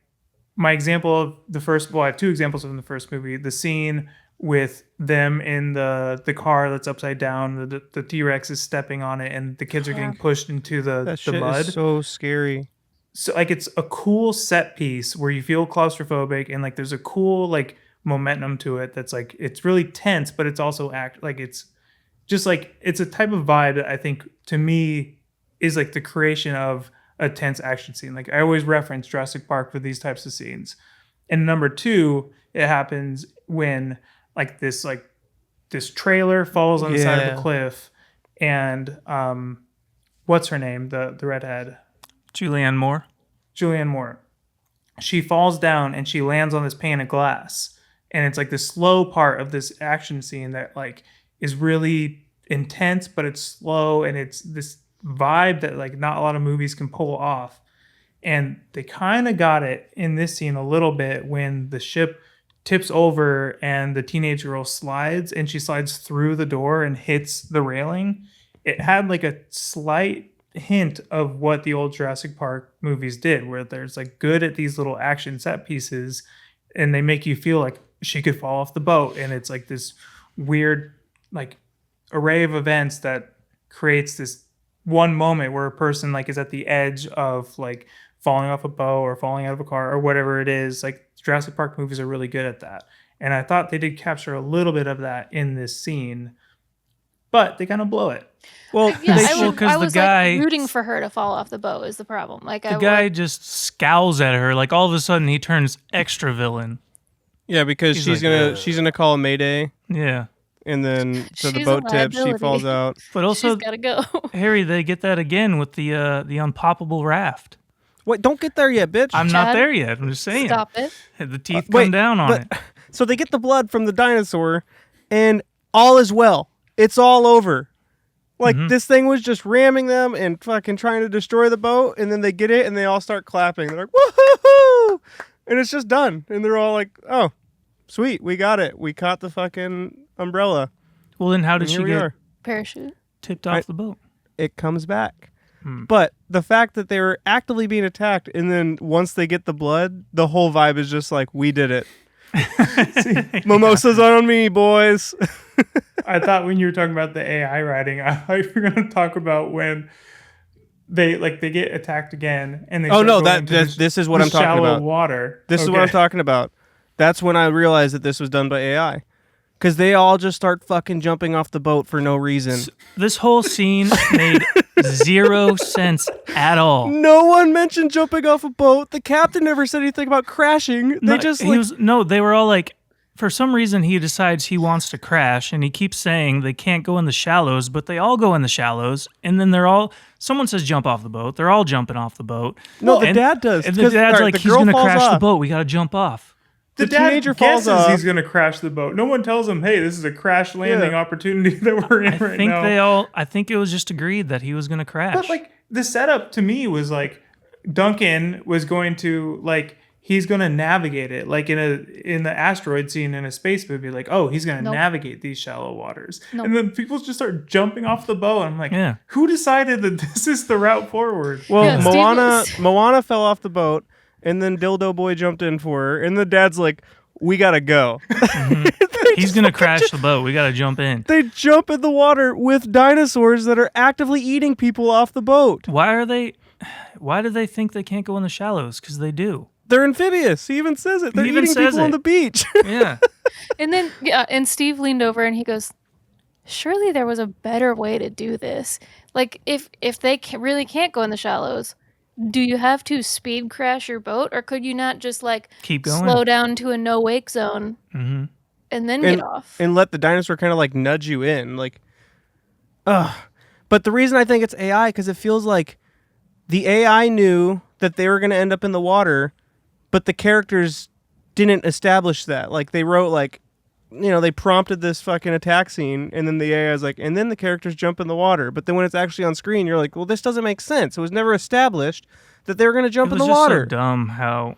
my example of the first, well, I have two examples from the first movie. The scene with them in the car that's upside down, the T-Rex is stepping on it, and the kids are getting pushed into That the shit mud. is so scary. So like it's a cool set piece where you feel claustrophobic, and like there's a cool like momentum to it that's like it's really tense, but it's also it's just like it's a type of vibe that I think to me is like the creation of a tense action scene. Like I always reference Jurassic Park for these types of scenes. And number two, it happens when this trailer falls on the side of a cliff, and what's her name, the redhead, Julianne Moore. She falls down and she lands on this pane of glass, and it's like the slow part of this action scene that like is really intense, but it's slow, and it's this vibe that like not a lot of movies can pull off. And they kind of got it in this scene a little bit when the ship tips over and the teenage girl slides, and she slides through the door and hits the railing. It had like a slight hint of what the old Jurassic Park movies did, where there's like good at these little action set pieces, and they make you feel like she could fall off the boat, and it's like this weird like array of events that creates this one moment where a person like is at the edge of like falling off a boat or falling out of a car or whatever it is. Like Jurassic Park movies are really good at that. And I thought they did capture a little bit of that in this scene, but they kind of blow it. Well, Yeah, I the was guy- like rooting for her to fall off the boat is the problem. Like The guy just scowls at her. Like all of a sudden he turns extra villain. yeah, because He's she's gonna call a mayday, Yeah. and then so the She's a boat tips, she liability. falls out. But also, she's gotta go. Harry, they get that again with the unpoppable raft. Wait, don't get there yet, bitch. I'm not Chad, there yet. I'm just saying. Stop it. The teeth Wait, come down on it. So they get the blood from the dinosaur, and all is well. It's all over. Like this thing was just ramming them and fucking trying to destroy the boat, and then they get it and they all start clapping. They're like, woohoo! And it's just done. And they're all like, oh, sweet, we got it. We caught the fucking umbrella. Well, then how did And she here we get are. Parachute. tipped off the boat? It comes back. But the fact that they were actively being attacked, and then once they get the blood, the whole vibe is just like, we did it. Mimosas on me, boys. I thought when you were talking about the AI writing, I thought you were going to talk about when they get attacked again, and they Oh, start no, going into this is what the I'm talking shallow about. water. This is what I'm talking about. That's when I realized that this was done by AI. Because they all just start fucking jumping off the boat for no reason. This whole scene made zero sense at all. No one mentioned jumping off a boat. The captain never said anything about crashing. They They were all like, for some reason he decides he wants to crash, and he keeps saying they can't go in the shallows, but they all go in the shallows, and then someone says jump off the boat. They're all jumping off the boat. No, the And- dad does. And the 'Cause, dad's all right, like, the he's girl going to falls crash the off. boat. We got to jump off. The dad teenager falls guesses off. he's going to crash the boat. No one tells him, "Hey, this is a crash landing opportunity that we're in right now." I think it was just agreed that he was going to crash. But like the setup to me was like Duncan was going to like he's going to navigate it like in the asteroid scene in a space movie. Like, oh, he's going to Nope. navigate these shallow waters, Nope. and then people just start jumping off the boat. I'm like, Yeah. who decided that this is the route forward? Well, Yeah, Moana fell off the boat, and then Dildo Boy jumped in for her, and the dad's like, we gotta go. He's going to crash the boat. We got to jump in. They jump in the water with dinosaurs that are actively eating people off the boat. Why do they think they can't go in the shallows? Because they do. They're amphibious. He even says it. They're even eating says people on it. the beach. Yeah. And then and Steve leaned over and he goes, "Surely there was a better way to do this. Like if they really can't go in the shallows, do you have to speed crash your boat, or could you not just like Keep going. slow down to a no wake zone and then get off?" And let the dinosaur kind of like nudge you in. Like, ugh. But the reason I think it's AI because it feels like the AI knew that they were going to end up in the water, but the characters didn't establish that. Like they wrote like, they prompted this fucking attack scene, and then the AI is like, and then the characters jump in the water. But then when it's actually on screen, you're like, well, this doesn't make sense. It was never established that they were going to jump in the It was just water. so dumb how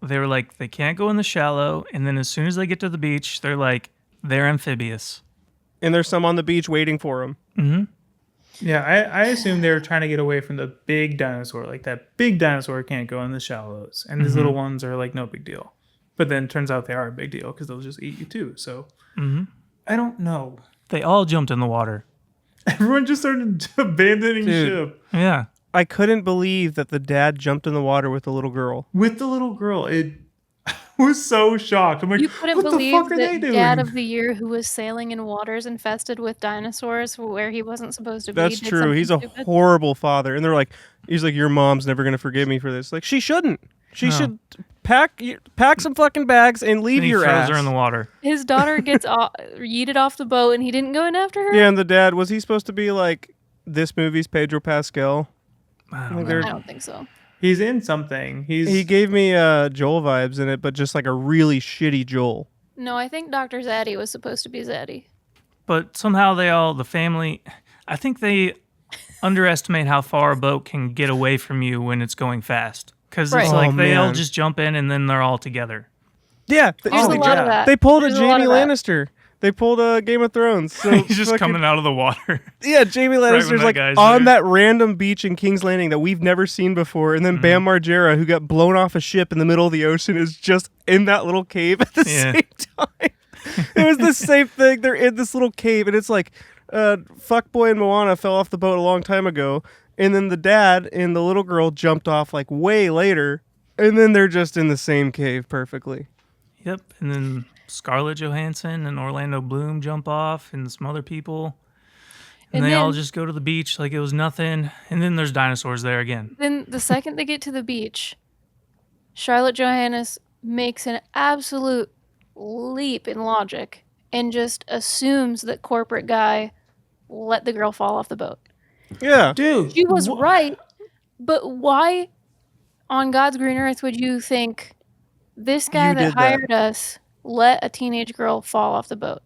they were like, they can't go in the shallow, and then as soon as they get to the beach, they're like, they're amphibious. And there's some on the beach waiting for them. Mm-hmm. Yeah, I assume they were trying to get away from the big dinosaur. Like that big dinosaur can't go in the shallows, and these little ones are like no big deal. But then it turns out they are a big deal because they'll just eat you too. So I don't know. They all jumped in the water. Everyone just started abandoning ship Yeah. I couldn't believe that the dad jumped in the water with the little girl. with the little girl. It was so shocked. I'm like, You couldn't what the believe fuck are they that doing? Dad of the Year who was sailing in waters infested with dinosaurs where he wasn't supposed to be. That's did true. something He's a stupid. horrible father. And they're like, he's like, your mom's never going to forgive me for this. Like, she shouldn't. She should pack some fucking bags and leave And he your throws ass. her in the water. His daughter gets yeeted off the boat and he didn't go in after her? Yeah, and the dad, was he supposed to be like this movie's Pedro Pascal? I Like don't know. they're- I don't think so. He's in something. He gave me Joel vibes in it, but just like a really shitty Joel. No, I think Dr. Zaddy was supposed to be Zaddy. But somehow the family, I think they underestimate how far a boat can get away from you when it's going fast. Because Right. it's Oh, like they all man. just jump in and then they're all together. Yeah, There's a lot of that. they pulled There's a a lot Jamie of that. Lannister. They pulled a Game of Thrones. So He's just fucking- coming out of the water. Yeah, Jamie when Lannister's that like guy's on there. that random beach in King's Landing that we've never seen before, and then Bam Margera, who got blown off a ship in the middle of the ocean, is just in that little cave at the Yeah. same time. It was the same thing. They're in this little cave, and it's like, Fuckboy and Moana fell off the boat a long time ago, and then the dad and the little girl jumped off like way later, and then they're just in the same cave perfectly. Yep. And then Scarlett Johansson and Orlando Bloom jump off and some other people. And And they all then- just go to the beach like it was nothing. And then there's dinosaurs there again. Then the second they get to the beach, Charlotte Johannes makes an absolute leap in logic and just assumes that corporate guy let the girl fall off the boat. Yeah. Dude, She was right, but why on God's green earth would you think this guy You that did that. hired us let a teenage girl fall off the boat?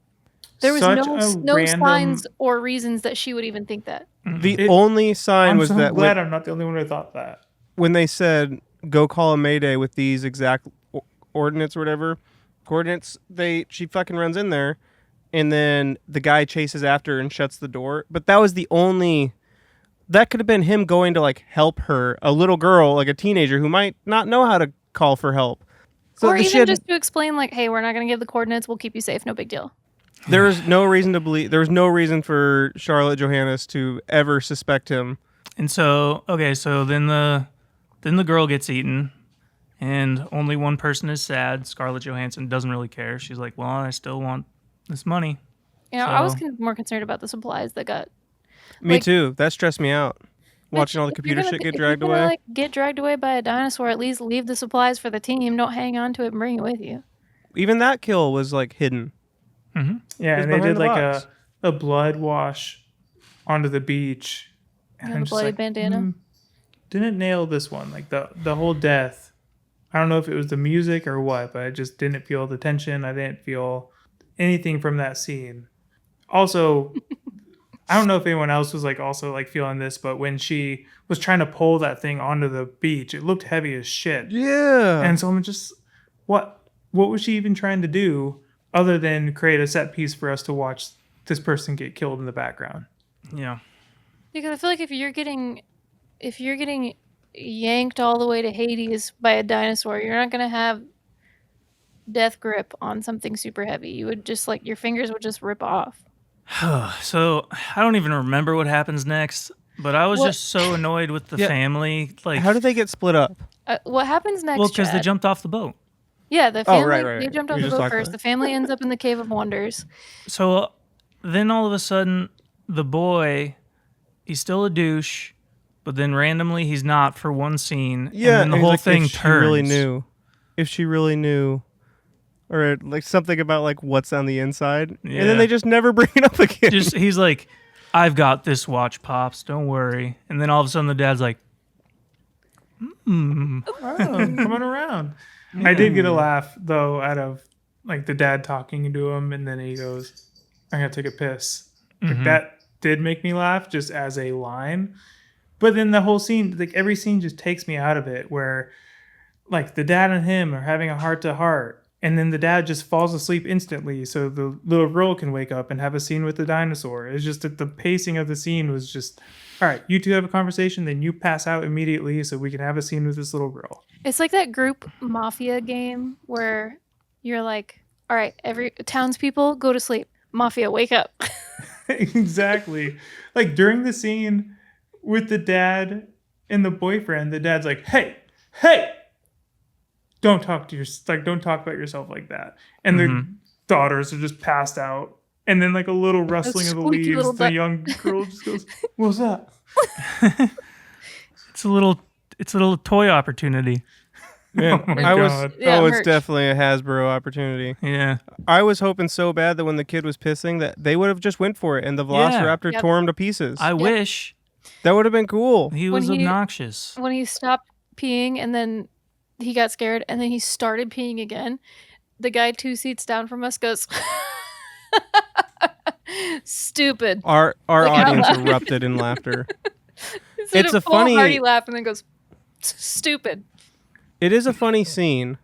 There was Such no a random- signs or reasons that she would even think that. The It- only sign I'm was so that glad I'm not the only one who thought that. when they said go call a mayday with these exact ordinates or whatever coordinates, she fucking runs in there, and then the guy chases after her and shuts the door. But that was the only. That could have been him going to like help her, a little girl, like a teenager who might not know how to call for help. So or the even shit, just to explain, like, hey, we're not going to give the coordinates. We'll keep you safe. No big deal. there was no reason to believe. There was no reason for Charlotte Johannes to ever suspect him. And so, okay, so then the girl gets eaten, and only one person is sad. Scarlett Johansson doesn't really care. She's like, well, I still want this money. You know, I was So- more concerned about the supplies that got. Me Like- too. That stressed me out. Watching Bitch, all the if you're computer gonna shit be- get if you're dragged gonna, away. Like, get dragged away by a dinosaur. At least leave the supplies for the team. Don't hang on to it and bring it with you. Even that kill was like hidden. Yeah, It's and they behind did the like box. a blood wash onto the beach. And You I'm have a just bloody like, bandana. didn't nail this one. Like the whole death. I don't know if it was the music or what, but I just didn't feel the tension. I didn't feel anything from that scene. Also, I don't know if anyone else was like also like feeling this, but when she was trying to pull that thing onto the beach, it looked heavy as shit. Yeah. And so I'm just, what was she even trying to do other than create a set piece for us to watch this person get killed in the background? Yeah. Because I feel like if you're getting yanked all the way to Hades by a dinosaur, you're not gonna have death grip on something super heavy. You would just like your fingers would just rip off. So I don't even remember what happens next, but I was What- just so annoyed with the Yeah. family. Like, How did they get split up? What happens next? well, because they Chad? jumped off the boat. Yeah, the Oh, family. right. They jumped We off the just boat talked about first. it. The family ends up in the Cave of Wonders. So then all of a sudden, the boy, he's still a douche, but then randomly he's not for one scene. Yeah, and then the he's whole like, thing if she turns. really knew, or like something about like what's on the inside, and Yeah. then they just never bring it up again. Just he's like, I've got this watch, Pops. Don't worry. And then all of a sudden the dad's like, Oh, coming around. I did get a laugh though out of like the dad talking to him, and then he goes, "I'm gonna take a piss." Like, that did make me laugh just as a line. But then the whole scene, like every scene, just takes me out of it. Where like the dad and him are having a heart to heart, and then the dad just falls asleep instantly, so the little girl can wake up and have a scene with the dinosaur. It's just that the pacing of the scene was just, all right, you two have a conversation, then you pass out immediately so we can have a scene with this little girl. It's like that group mafia game where you're like, all right, every townspeople go to sleep. Mafia, wake up. Exactly. Like during the scene with the dad and the boyfriend, the dad's like, hey, don't talk about yourself like that. And the daughters are just passed out. And then like a little rustling of the squeaky little leaves, the duck. young girl just goes, "What's that?" it's a little toy opportunity. Yeah, Oh my I was. God. Yeah, it's merch. definitely a Hasbro opportunity. Yeah. I was hoping so bad that when the kid was pissing, that they would have just went for it, and the Velociraptor Yep. tore him to pieces. I wish That would have been cool. he When was he- obnoxious. When he stopped peeing and then he got scared and then he started peeing again, the guy 2 seats down from us goes, stupid. Our Like, out audience loud. erupted in laughter. It's a a full funny- hearty laugh and then goes, stupid. It is a funny scene,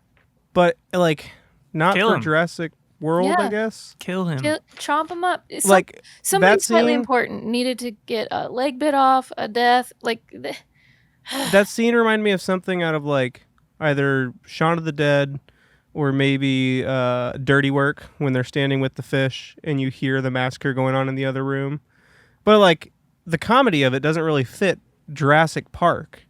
but like not Kill for him. Jurassic World, I Yeah. guess. Kill him. Chomp him up. It's Like somebody that slightly scene- important needed to get a leg bit off, a death. That scene reminded me of something out of like either Shaun of the Dead or maybe Dirty Work, when they're standing with the fish and you hear the massacre going on in the other room. But like the comedy of it doesn't really fit Jurassic Park.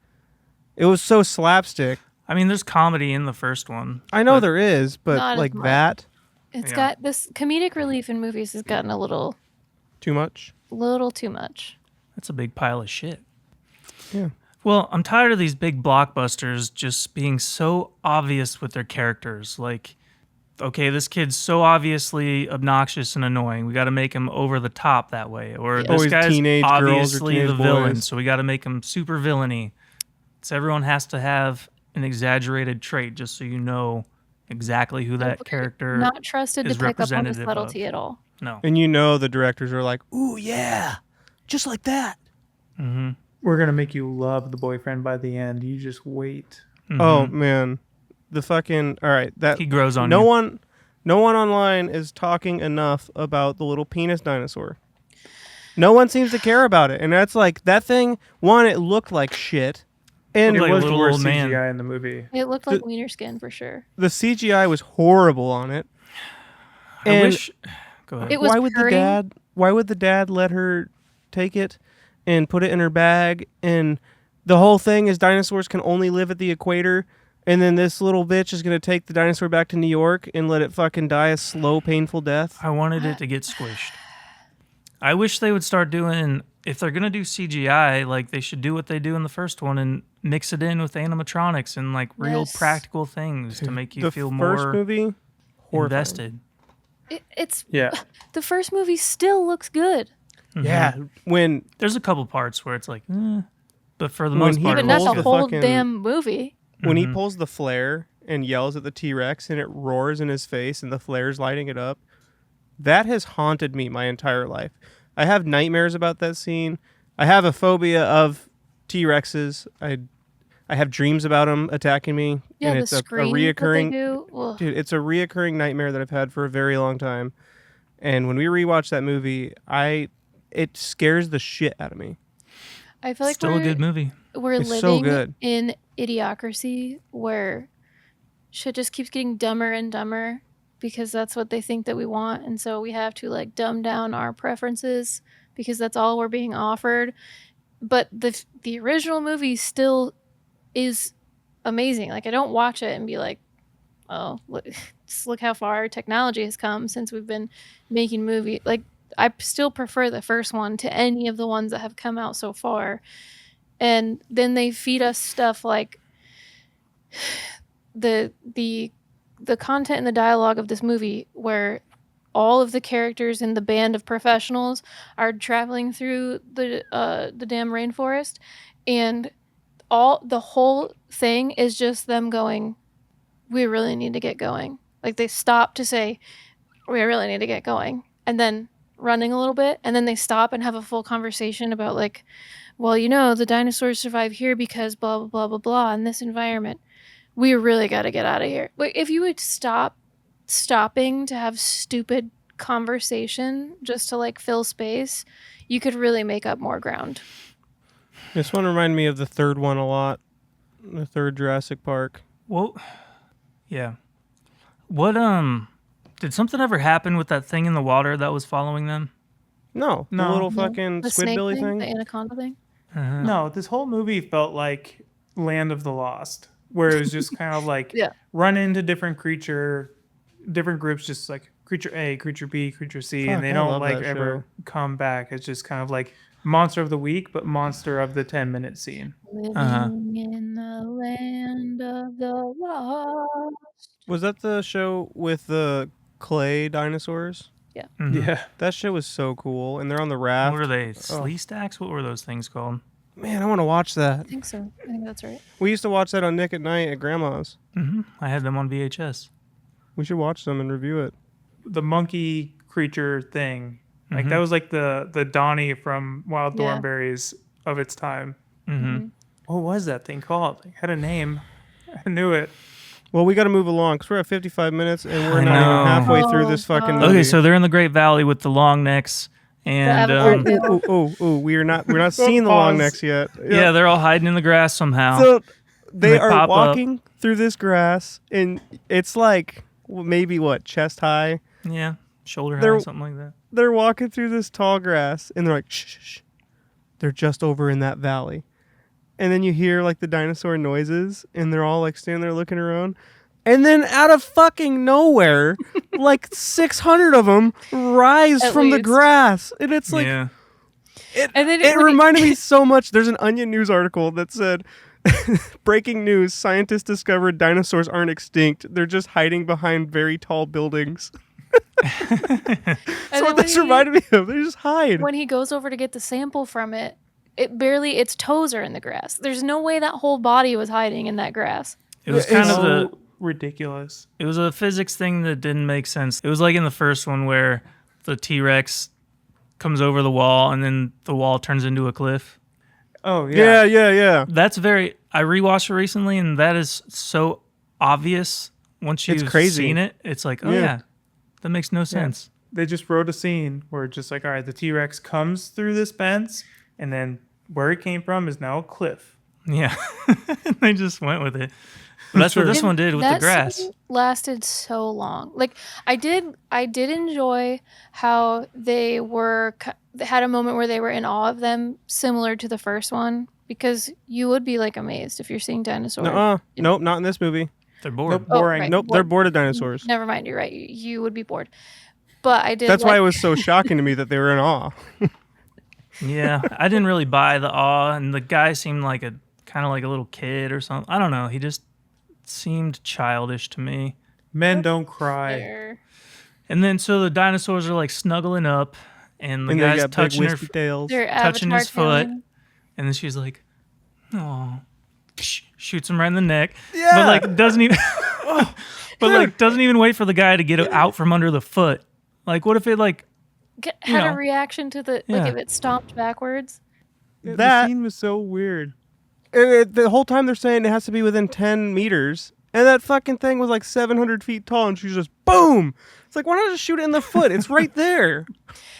It was so slapstick. I mean, there's comedy in the first one. I know but there is, but Not as like much. that, It's Yeah. got this comedic relief in movies has gotten a little too much. too much. That's a big pile of shit. Yeah. Well, I'm tired of these big blockbusters just being so obvious with their characters. Like, okay, this kid's so obviously obnoxious and annoying. We got to make him over the top that way. Or this Always guy's teenage girls or obviously the teenage villain, boys. so we got to make him super villainy. So everyone has to have an exaggerated trait just so you know exactly who that character Not trusted to is pick up on the representative subtlety of. at all. No. And you know the directors are like, ooh yeah, just like that. We're gonna make you love the boyfriend by the end. You just wait. Oh man, the fucking all right. That He grows on no you. one online is talking enough about the little penis dinosaur. No one seems to care about it, and that's like that thing. One, it looked like shit, and It like a was the little worst old man. CGI in the movie. It looked like wiener skin for sure. the CGI was horrible on it. I And wish. Go ahead. It was why would hurting. Why would the dad let her take it and put it in her bag? And the whole thing is dinosaurs can only live at the equator. And then this little bitch is gonna take the dinosaur back to New York and let it fucking die a slow, painful death. I wanted it to get squished. I wish they would start doing, if they're going to do CGI, like they should do what they do in the first one and mix it in with animatronics and like real Yes. practical things to make you The feel first more movie, horrifying. invested. It's Yeah. the first movie still looks good, Yeah, when There's a couple parts where it's like, but for the When most he part, but it not looks pulls the good. whole fucking- damn movie. he pulls the flare and yells at the T-Rex and it roars in his face and the flare's lighting it up, that has haunted me my entire life. I have nightmares about that scene. I have a phobia of T-Rexes. I have dreams about them attacking me. Yeah, and the it's a scream reoccurring that they do. Ugh. dude, it's a reoccurring nightmare that I've had for a very long time. And when we rewatch that movie, it scares the shit out of me. I feel like Still a good movie. we're It's so living good. in idiocracy where shit just keeps getting dumber and dumber because that's what they think that we want, and so we have to like dumb down our preferences because that's all we're being offered. But the original movie still is amazing. Like I don't watch it and be like, oh, just look how far technology has come since we've been making movie. Like I still prefer the first one to any of the ones that have come out so far. And then they feed us stuff like the content and the dialogue of this movie where all of the characters in the band of professionals are traveling through the damn rainforest, and the whole thing is just them going, we really need to get going. Like, they stop to say, we really need to get going, and then running a little bit, and then they stop and have a full conversation about, like, well, the dinosaurs survive here because blah blah blah blah blah in this environment. We really got to get out of here. Like, if you would stopping to have stupid conversation just to like fill space, you could really make up more ground. This one reminded me of the third one a lot. The third Jurassic Park. Well, yeah. What did something ever happen with that thing in the water that was following them? No, the No. little fucking The squid snake billy thing, thing. the anaconda thing. No, this whole movie felt like Land of the Lost, where it was just kind of like Yeah. run into different groups, just like creature A, creature B, creature C, Fuck, and they I don't love like that ever show. come back. It's just kind of like monster of the week, but monster of the 10-minute scene. Living in the land of the lost. Was that the show with the clay dinosaurs? Mhm. Yeah. That shit was so cool, and they're on the raft. What are they? Slee stacks? What were those things called? Man, I want to watch that. I think so. I think that's right. We used to watch that on Nick at Night at Grandma's. I had them on VHS. We should watch them and review it. The monkey creature thing. Like that was like the Donnie from Wild Yeah. Thornberrys of its time. Mm-hmm. What was that thing called? It had a name. I knew it. Well, we got to move along because we're at 55 minutes and we're I not know. even halfway through Oh, this fucking God. movie. Okay, so they're in the Great Valley with the long necks, and Avatar ooh, we're not seeing the long Pause. necks yet. yeah, they're all hiding in the grass somehow. So they They are pop up. walking through this grass, and it's like maybe chest high. Yeah, shoulder high, They're- something like that. They're walking through this tall grass, and they're like, shh, shh, shh. They're just over in that valley. And then you hear like the dinosaur noises, and they're all like standing there looking around. And then out of fucking nowhere, like 600 of them rise At from the least. grass. And it's like, yeah, And then it reminded me so much. There's an Onion News article that said, breaking news, scientists discovered dinosaurs aren't extinct. They're just hiding behind very tall buildings. That's what this reminded me of. They just hide. when he goes over to get the sample from it, its toes are in the grass. There's no way that whole body was hiding in that grass. it was It's kind of So ridiculous. it was a physics thing that didn't make sense. It was like in the first one where the T-Rex comes over the wall and then the wall turns into a cliff. Oh yeah. Yeah. That's very. I rewatched it recently, and that is so obvious. Once It's you've crazy. seen it, it's like, oh Yeah. yeah, that makes no sense. They just wrote a scene where it's just like, all right, the T-Rex comes through this fence, and then where it came from is now a cliff. Yeah, they just went with it. But that's what this And one did with the that grass. scene lasted so long. Like I did enjoy how they had a moment where they were in awe of them, similar to the first one, because you would be like amazed if you're seeing dinosaurs. Nuh-uh. Nope, not in this movie. They're bored. Nope. Oh, Boring. right. Nope, they're bored of dinosaurs. Never mind, you're right. You would be bored. But I did. That's why like- it was so shocking to me that they were in awe. Yeah, I didn't really buy the awe, and the guy seemed like a kind of like a little kid or something. I don't know. He just seemed childish to me. Men don't cry. Fair. And then so the dinosaurs are like snuggling up, and the And they guy's got big touching her, wispy tails. Their touching avatar his foot, tailing. and then she's like, "Oh," shoots him right in the neck. Yeah. But like doesn't even, but like doesn't even wait for the guy to get out from under the foot. Like, what if it like Had know. a reaction to the Yeah. like if it stomped backwards. The That- scene was so weird. And the whole time they're saying it has to be within 10 meters. And that fucking thing was like 700 feet tall, and she's just boom. It's like, why not just shoot it in the foot? It's right there.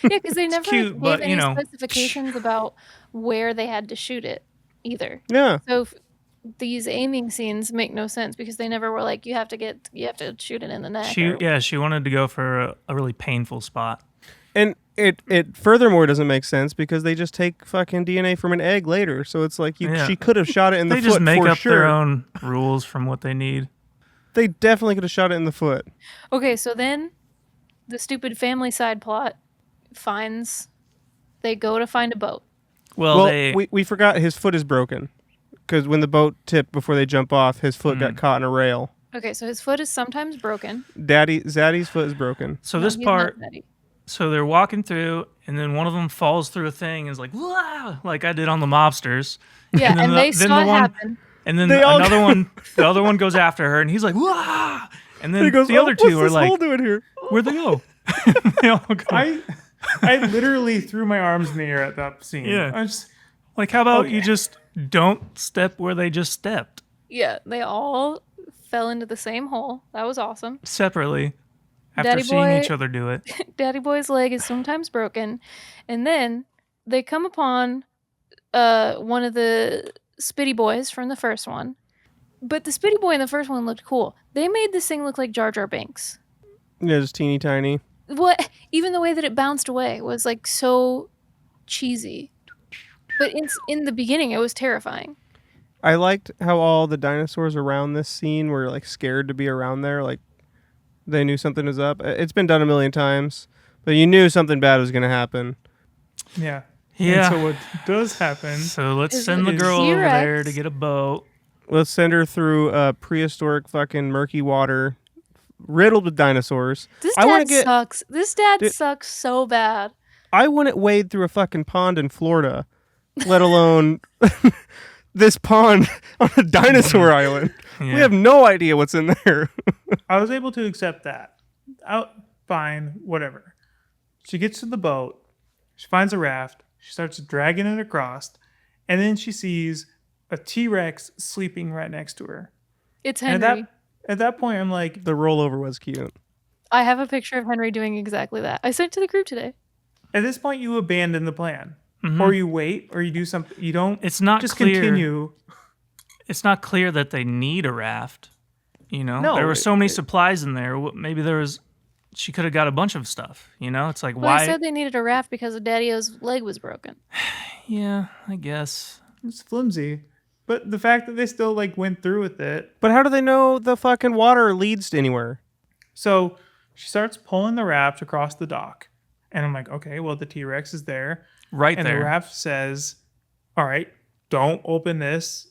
Yeah, because they never cute, gave but, any you know. specifications about where they had to shoot it either. Yeah. So these aiming scenes make no sense because they never were like you have to shoot it in the neck. or- she wanted to go for a really painful spot. And it furthermore doesn't make sense because they just take fucking DNA from an egg later. So it's like Yeah. she could have shot it in the They foot just make for up sure. their own rules from what they need. They definitely could have shot it in the foot. Okay, so then the stupid family side plot they go to find a boat. Well, we forgot his foot is broken because when the boat tipped before they jump off, his foot got caught in a rail. Okay, so his foot is sometimes broken. Zaddy's foot is broken. So No, this he's not part, Daddy. so they're walking through, and then one of them falls through a thing and is like, "Wah!" Like I did on the mobsters. Yeah, then and they saw it happen. and then They all another one, the other one goes after her, and he's like, "Wah!" And then He goes, the other two are what's this hole like, doing here? "Where'd they go?" They all go. I literally threw my arms in the air at that scene. Yeah. I just, Like, how about Okay. you just don't step where they just stepped Yeah, they all fell into the same hole. That was awesome. separately after Daddy seeing boy- each other do it? Daddy Boy's leg is sometimes broken, and then they come upon one of the Spitty Boys from the first one. But the Spitty Boy in the first one looked cool. They made this thing look like Jar Jar Binks. Yeah, just teeny tiny. What? Even the way that it bounced away was like so cheesy. But in the beginning, it was terrifying. I liked how all the dinosaurs around this scene were like scared to be around there. Like they knew something was up. It's been done a million times, but you knew something bad was going to happen. yeah. Yeah. And so what does happen? So let's Is send the it girl over T-Rex? there to get a boat. Let's send her through prehistoric fucking murky water riddled with dinosaurs. This I wanna dad sucks. This dad sucks so bad. I wouldn't wade through a fucking pond in Florida, let alone this pond on a dinosaur island. Yeah. We have no idea what's in there. I was able to accept that. Fine, whatever. She gets to the boat. She finds a raft. She starts dragging it across. And then she sees a T-Rex sleeping right next to her. It's And Henry. at that point, I'm like, The rollover was cute. I have a picture of Henry doing exactly that. I sent it to the group today. at this point, you abandon the plan. Mhm. Or you wait, or you do something. You don't It's not just clear. continue. It's not clear that they need a raft. You know, No, there were so many supplies in there. Maybe there was. She could have got a bunch of stuff. You know, it's like Well, why? they said they needed a raft because of Daddy-O's leg was broken. Yeah, I guess. It's flimsy. But the fact that they still like went through with it. But how do they know the fucking water leads to anywhere? So she starts pulling the raft across the dock. And I'm like, okay, well, the T-Rex is there. Right And there. the raft says, all right, don't open this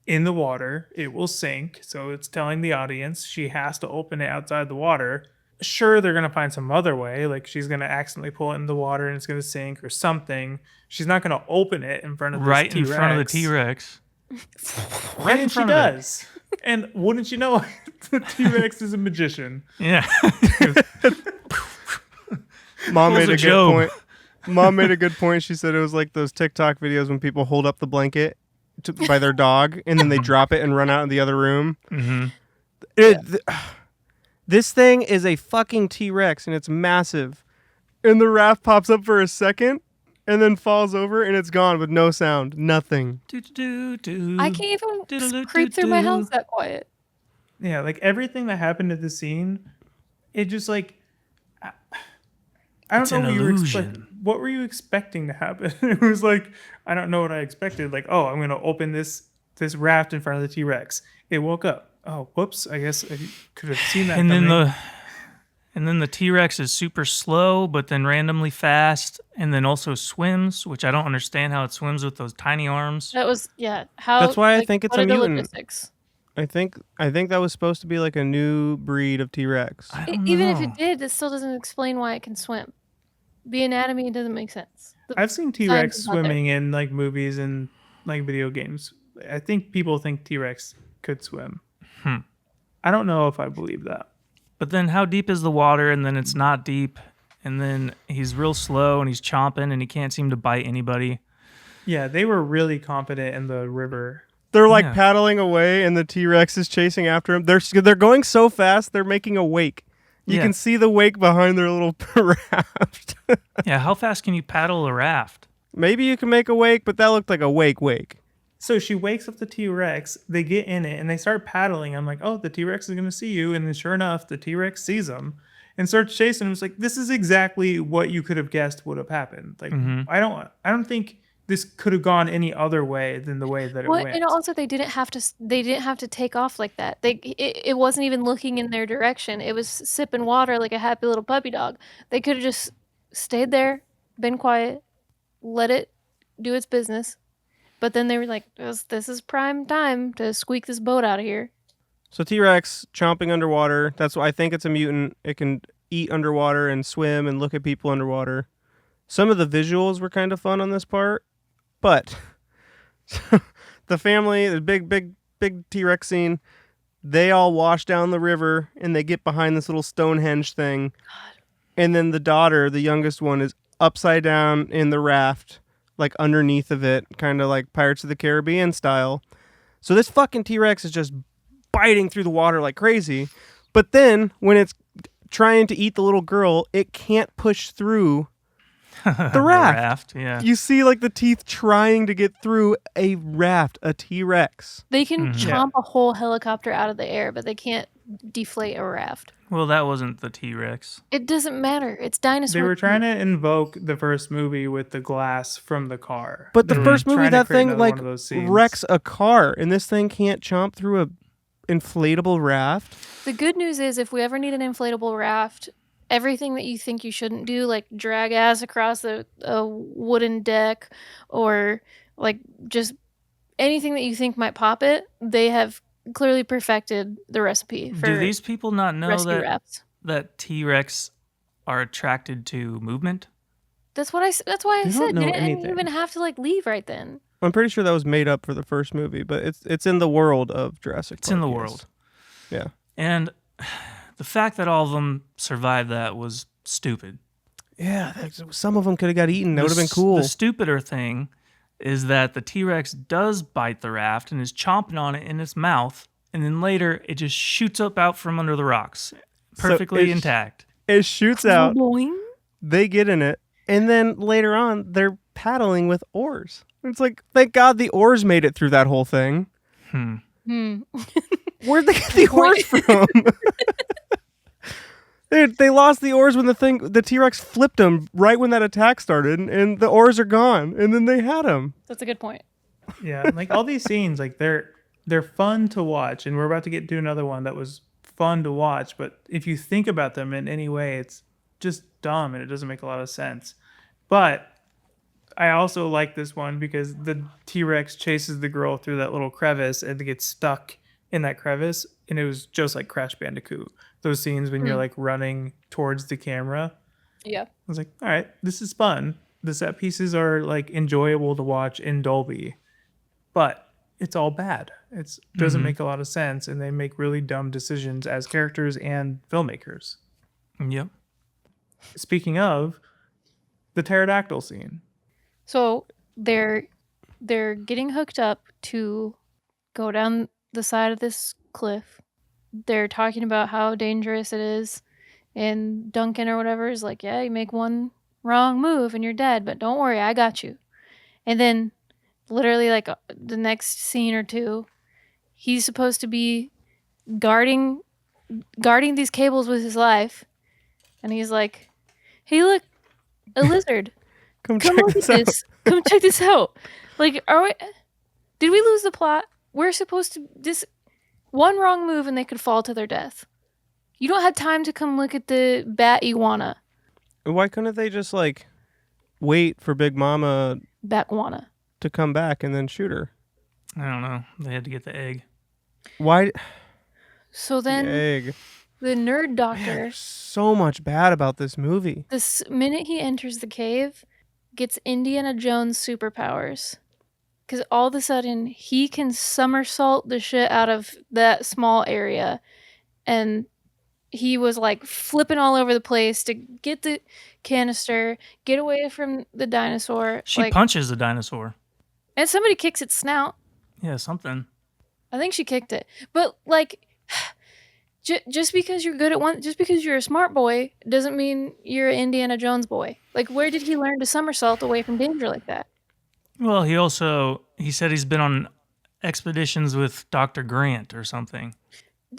in the water. It will sink. So it's telling the audience she has to open it outside the water. Sure, they're going to find some other way. Like she's going to accidentally pull it in the water and it's going to sink or something. She's not going to open it in front of this right in T-Rex. front of the T-Rex. Right in And she front of it. does. And wouldn't you know, the T-Rex is a magician. Yeah. Mom Pulls made a a good Job. point. Mom made a good point. She said it was like those TikTok videos when people hold up the blanket by their dog and then they drop it and run out in the other room. hmm This thing is a fucking T-Rex and it's massive. And the raft pops up for a second and then falls over and it's gone with no sound. Nothing. I can't even Doodle-doo, creep through my doo-doo. house that quiet. Yeah, like everything that happened at the scene, it just like I don't It's know an what you were illusion. what were you expecting to happen? It was like I don't know what I expected. Like, oh, I'm gonna open this raft in front of the T-Rex. It woke up. Oh, whoops! I guess I could have seen that. And then coming. the T-Rex is super slow, but then randomly fast, and then also swims, which I don't understand how it swims with those tiny arms. That was how. That's why I think it's what a are the mutant. logistics? I think that was supposed to be like a new breed of T-Rex. I don't Even if know. it did, it still doesn't explain why it can swim. The anatomy doesn't make sense. I've seen T-Rex is not there. swimming in like movies and like video games. I think people think T-Rex could swim. I don't know if I believe that. But then how deep is the water? And then it's not deep. And then he's real slow and he's chomping and he can't seem to bite anybody. Yeah, they were really confident in the river. They're like Yeah. paddling away and the T-Rex is chasing after them. They're going so fast, they're making a wake. You Yeah. can see the wake behind their little raft. Yeah, how fast can you paddle a raft? Maybe you can make a wake, but that looked like a wake. So she wakes up the T-Rex, they get in it, and they start paddling. I'm like, oh, the T-Rex is going to see you. And then sure enough, the T-Rex sees them and starts chasing him. It's like, this is exactly what you could have guessed would have happened. Like, I don't think this could have gone any other way than the way that it Well, went. and also they didn't have to take off like that. It wasn't even looking in their direction. It was sipping water like a happy little puppy dog. They could have just stayed there, been quiet, let it do its business. But then they were like, this is prime time to squeak this boat out of here. So T-Rex chomping underwater. That's why I think it's a mutant. It can eat underwater and swim and look at people underwater. Some of the visuals were kind of fun on this part, but the family, the big T-Rex scene, they all wash down the river and they get behind this little Stonehenge thing. And then the daughter, the youngest one, is upside down in the raft, like underneath of it, kind of like Pirates of the Caribbean style. So this fucking T-Rex is just biting through the water like crazy. But then when it's trying to eat the little girl, it can't push through the raft. Yeah. You see like the teeth trying to get through a raft, a T-Rex. They can chomp a whole helicopter out of the air, but they can't deflate a raft. Well, that wasn't the T-Rex. It doesn't matter. It's dinosaur. They were trying to invoke the first movie with the glass from the car. But the They were first movie, trying to that create thing another like one of those scenes. wrecks a car, and this thing can't chomp through a inflatable raft. The good news is if we ever need an inflatable raft, everything that you think you shouldn't do, like drag ass across a wooden deck or like just anything that you think might pop it, they have clearly perfected the recipe for Do these people not know rescue rafts. that T-Rex are attracted to movement? That's why I They don't said know you didn't anything. even have to like leave right then. I'm pretty sure that was made up for the first movie, but it's in the world of Jurassic It's Park. in the yes. world. Yeah. And the fact that all of them survived that was stupid. Yeah, some of them could have got eaten. That would have been cool. The stupider thing is that the T-Rex does bite the raft and is chomping on it in its mouth, and then later it just shoots up out from under the rocks, perfectly intact. It shoots out. Boing. They get in it, and then later on, they're paddling with oars. It's like, thank God the oars made it through that whole thing. Where'd they get the oars from? Dude, they lost the oars when the T-Rex flipped them right when that attack started, and the oars are gone, and then they had them. That's a good point. Yeah, like all these scenes, like they're fun to watch, and we're about to get to another one that was fun to watch. But if you think about them in any way, it's just dumb and it doesn't make a lot of sense. But I also like this one because the T-Rex chases the girl through that little crevice and gets stuck in that crevice, and it was just like Crash Bandicoot. Those scenes when you're like running towards the camera. Yeah. I was like, all right, this is fun. The set pieces are like enjoyable to watch in Dolby, but it's all bad. It doesn't make a lot of sense, and they make really dumb decisions as characters and filmmakers. Yep. Speaking of the pterodactyl scene, So they're getting hooked up to go down the side of this cliff. They're talking about how dangerous it is, and Duncan or whatever is like, yeah, you make one wrong move and you're dead, but don't worry, I got you. And then literally like the next scene or two, he's supposed to be guarding these cables with his life, and he's like, hey, look, a lizard. Come Come check look this at out. this. Come check this out. Like, did we lose the plot? We're supposed to this one wrong move and they could fall to their death. You don't have time to come look at the bat iguana. Why couldn't they just like wait for Big Mama Batguana. to come back and then shoot her? I don't know. They had to get the egg. Why? So then Egg. the nerd doctor, There's so much bad about this movie. this minute he enters the cave, gets Indiana Jones superpowers. Because all of a sudden, he can somersault the shit out of that small area. And he was like flipping all over the place to get the canister, get away from the dinosaur. She like, punches the dinosaur. and somebody kicks its snout. Yeah, something. I think she kicked it. But like, just because you're good at one, just because you're a smart boy, doesn't mean you're an Indiana Jones boy. Like, where did he learn to somersault away from danger like that? Well, he said he's been on expeditions with Dr. Grant or something.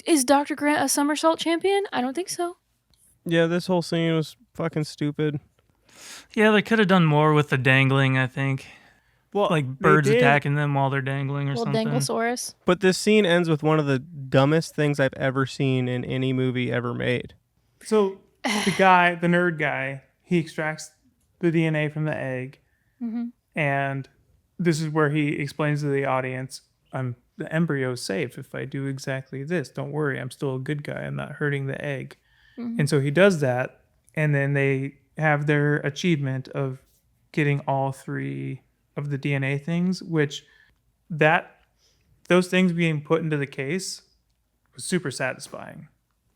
Is Dr. Grant a somersault champion? I don't think so. Yeah, this whole scene was fucking stupid. Yeah, they could have done more with the dangling, I think. well, Like they birds did- attacking them while they're dangling or Little something. Danglesaurus. But this scene ends with one of the dumbest things I've ever seen in any movie ever made. So the nerd guy, he extracts the DNA from the egg, and this is where he explains to the audience the embryo's safe if I do exactly this. Don't worry, I'm still a good guy. I'm not hurting the egg. And so he does that, and then they have their achievement of getting all 3 of the DNA things, which those things being put into the case was super satisfying.